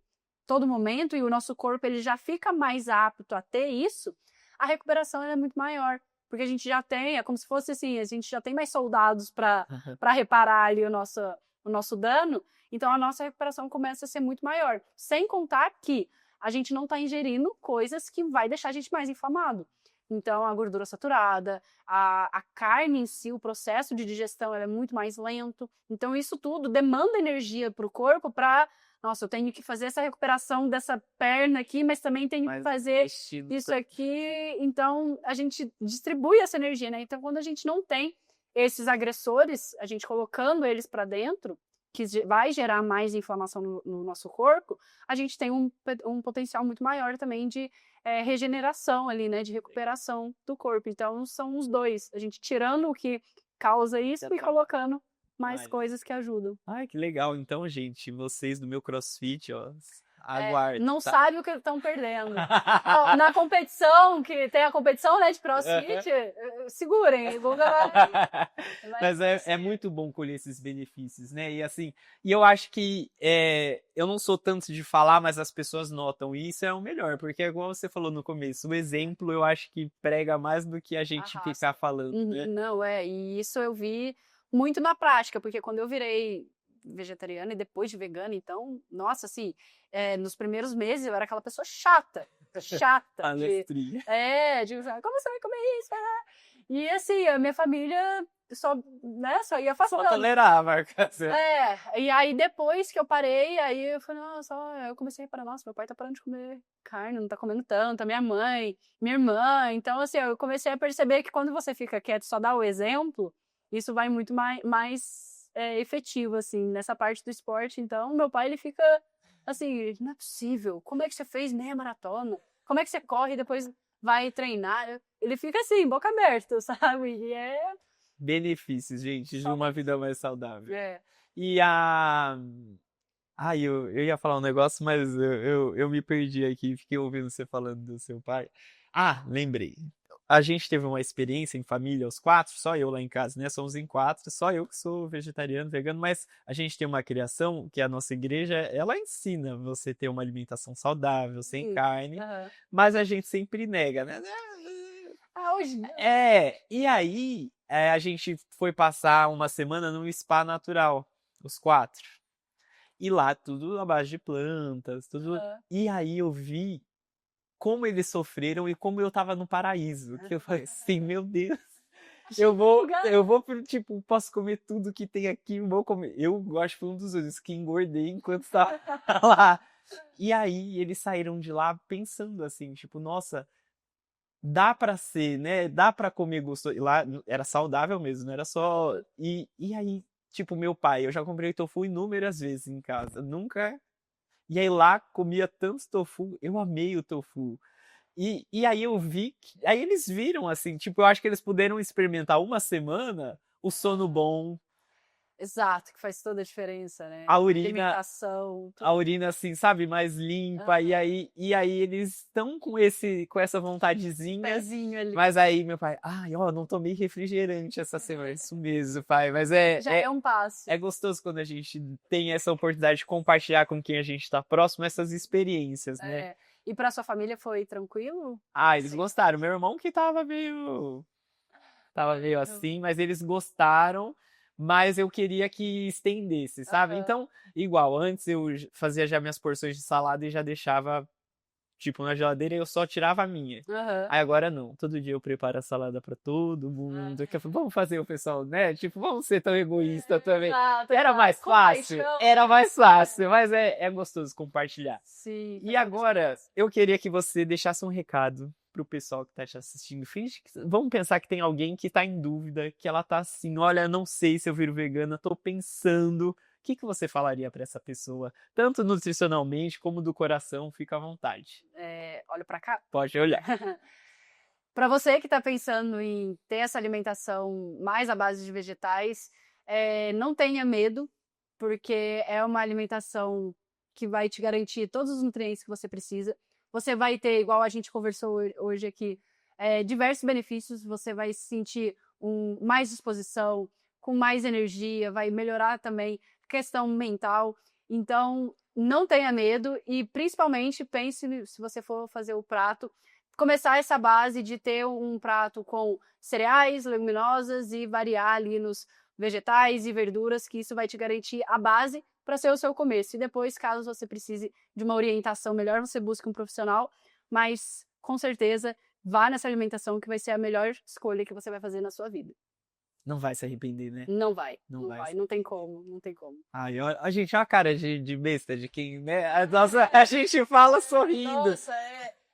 todo momento e o nosso corpo ele já fica mais apto a ter isso, a recuperação é muito maior. Porque a gente já tem, é como se fosse assim, a gente já tem mais soldados para reparar ali o nosso dano, então a nossa recuperação começa a ser muito maior. Sem contar que a gente não está ingerindo coisas que vai deixar a gente mais inflamado. Então, a gordura saturada, a carne em si, o processo de digestão ela é muito mais lento. Então, isso tudo demanda energia para o corpo para... Nossa, eu tenho que fazer essa recuperação dessa perna aqui, mas também tenho que fazer isso aqui. Então, a gente distribui essa energia, né? Então, quando a gente não tem esses agressores, a gente colocando eles para dentro, que vai gerar mais inflamação no nosso corpo, a gente tem um potencial muito maior também de regeneração ali, né? De recuperação do corpo. Então, são os dois. A gente tirando o que causa isso e colocando mais coisas que ajudam. Ai, que legal. Então, gente, vocês do meu CrossFit, ó, aguardem. Não sabe o que estão perdendo. Ó, na competição, que tem a competição, né, de CrossFit, segurem. Mas é muito bom colher esses benefícios, né? E assim, e eu acho que eu não sou tanto de falar, mas as pessoas notam. E isso é o melhor, porque igual você falou no começo, o exemplo eu acho que prega mais do que a gente ficar falando, né? Não, e isso eu vi muito na prática, porque quando eu virei vegetariana e depois de vegana, então, nossa, assim, nos primeiros meses eu era aquela pessoa chata. Palestrinha. Como você vai comer isso? E assim, a minha família só ia afastando. Só tolerava. E aí depois que eu parei, aí eu falei, nossa, eu comecei a reparar, nossa, meu pai tá parando de comer carne, não tá comendo tanto, a minha mãe, minha irmã. Então, assim, eu comecei a perceber que quando você fica quieto e só dá o exemplo, isso vai muito mais efetivo, assim, nessa parte do esporte. Então, meu pai, ele fica assim, não é possível, como é que você fez meia maratona? Como é que você corre e depois vai treinar? Ele fica assim, boca aberta, sabe? E benefícios, gente, de uma vida mais saudável. E eu ia falar um negócio, mas eu me perdi aqui, fiquei ouvindo você falando do seu pai. Lembrei. A gente teve uma experiência em família, os 4, só eu lá em casa, né? Somos em 4, só eu que sou vegetariano, vegano, mas a gente tem uma criação que a nossa igreja, ela ensina você ter uma alimentação saudável, sem carne, mas a gente sempre nega, né? Hoje não. E aí a gente foi passar uma semana num spa natural, os 4. E lá tudo à base de plantas, tudo. E aí eu vi como eles sofreram e como eu tava no paraíso. Que eu falei assim, meu Deus, eu vou, tipo, posso comer tudo que tem aqui, vou comer. Eu acho que foi um dos únicos que engordei enquanto estava lá. E aí eles saíram de lá pensando assim, tipo, nossa, dá pra ser, né? Dá pra comer gostoso. E lá era saudável mesmo, não era só. E aí, tipo, meu pai, eu já comprei tofu inúmeras vezes em casa. Nunca. E aí lá comia tanto tofu, eu amei o tofu. E aí eu vi que. Aí eles viram assim, tipo, eu acho que eles puderam experimentar uma semana o sono bom, Exato, que faz toda a diferença, né? a urina. Alimentação, A urina, assim, sabe, mais limpa. Aham. E aí eles estão com essa vontadezinha. pezinho ali. Mas aí meu pai, ai, ó, não tomei refrigerante essa semana. Isso mesmo, pai. Mas Já é um passo. é gostoso quando a gente tem essa oportunidade de compartilhar com quem a gente tá próximo essas experiências, né? É. E pra sua família foi tranquilo? Ah, eles Sim. gostaram. Meu irmão que tava meio assim, mas eles gostaram. Mas eu queria que estendesse, sabe? Aham. Então, igual, antes eu fazia já minhas porções de salada e já deixava, tipo, na geladeira e eu só tirava a minha. Aham. Aí agora não. Todo dia eu preparo a salada pra todo mundo. Que eu falo, vamos fazer o pessoal, né? Tipo, vamos ser tão egoísta também. Exato, Era exato. mais fácil? Compaixão. Era mais fácil, mas é gostoso compartilhar. Sim. E agora, eu queria que você deixasse um recado pro pessoal que tá te assistindo. Vamos pensar que tem alguém que tá em dúvida, que ela tá assim, olha, não sei se eu viro vegana, tô pensando. O que você falaria pra essa pessoa? Tanto nutricionalmente como do coração, fica à vontade. Olha pra cá. Pode olhar. Para você que está pensando em ter essa alimentação mais à base de vegetais, não tenha medo, porque é uma alimentação que vai te garantir todos os nutrientes que você precisa. Você vai ter, igual a gente conversou hoje aqui, diversos benefícios. Você vai se sentir mais disposição, com mais energia, vai melhorar também a questão mental. Então, não tenha medo e, principalmente, pense, se você for fazer o prato, começar essa base de ter um prato com cereais, leguminosas e variar ali nos vegetais e verduras, que isso vai te garantir a base para ser o seu começo. E depois, caso você precise de uma orientação melhor, você busca um profissional, mas com certeza vá nessa alimentação que vai ser a melhor escolha que você vai fazer na sua vida. Não vai se arrepender, né? Não vai, Não não vai. vai, não tem como, não tem como. Ai, a gente, olha a cara de besta de quem, né? Nossa, a gente fala sorrindo. Nossa,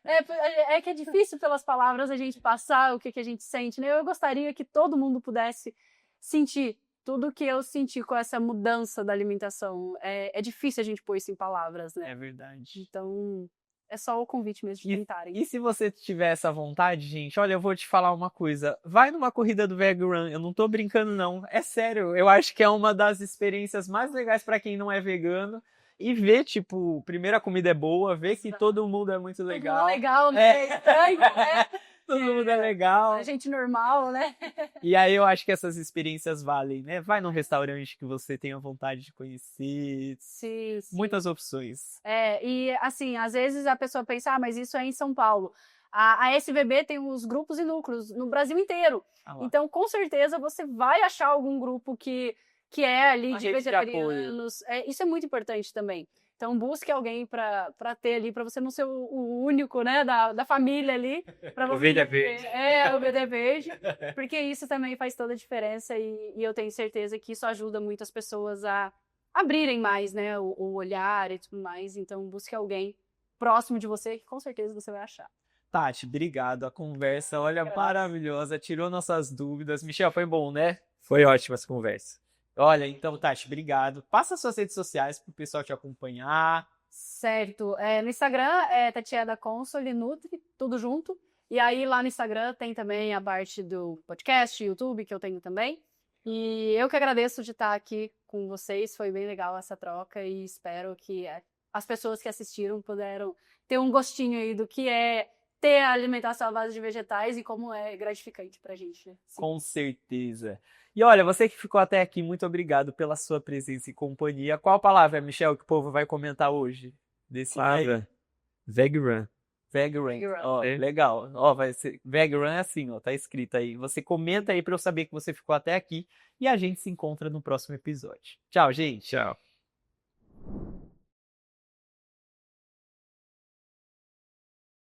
é que é difícil pelas palavras a gente passar o que a gente sente, né? Eu gostaria que todo mundo pudesse sentir tudo que eu senti com essa mudança da alimentação. É difícil a gente pôr isso em palavras, né? É verdade. Então, é só o convite mesmo de tentarem. E se você tiver essa vontade, gente, olha, eu vou te falar uma coisa. Vai numa corrida do Veg Run, eu não tô brincando não, é sério. Eu acho que é uma das experiências mais legais pra quem não é vegano. E ver, tipo, primeiro a comida é boa, ver que todo mundo é muito legal. Tudo legal, né? É estranho, né? Todo mundo é legal. A gente normal, né? E aí eu acho que essas experiências valem, né? Vai num restaurante que você tenha vontade de conhecer. Sim, sim. Muitas opções. E assim, às vezes a pessoa pensa, mas isso é em São Paulo. A SVB tem os grupos e núcleos no Brasil inteiro. Então, com certeza, você vai achar algum grupo que é ali de vegetarianos. Isso é muito importante também. Então, busque alguém para ter ali, para você não ser o único, né, da família ali. Ovelha verde. Ovelha verde. Porque isso também faz toda a diferença e eu tenho certeza que isso ajuda muito as pessoas a abrirem mais, né, o olhar e tudo mais. Então, busque alguém próximo de você que com certeza você vai achar. Tati, obrigado. A conversa, olha, maravilhosa. Tirou nossas dúvidas. Michel, foi bom, né? Foi ótima essa conversa. Olha, então, Tati, obrigado. Passa suas redes sociais pro pessoal te acompanhar. Certo. No Instagram é Tatiana Consoli Nutri, tudo junto. E aí lá no Instagram tem também a parte do podcast, YouTube, que eu tenho também. E eu que agradeço de estar aqui com vocês, foi bem legal essa troca e espero que as pessoas que assistiram puderam ter um gostinho aí do que é ter a alimentação à base de vegetais e como é gratificante pra gente, né? Sim. Com certeza. E olha, você que ficou até aqui, muito obrigado pela sua presença e companhia. Qual palavra, Michel, que o povo vai comentar hoje? Palavra. Veg Run. Veg Run. Ó, legal. Ó, vai ser Veg Run é assim, ó, tá escrito aí. Você comenta aí pra eu saber que você ficou até aqui e a gente se encontra no próximo episódio. Tchau, gente. Tchau.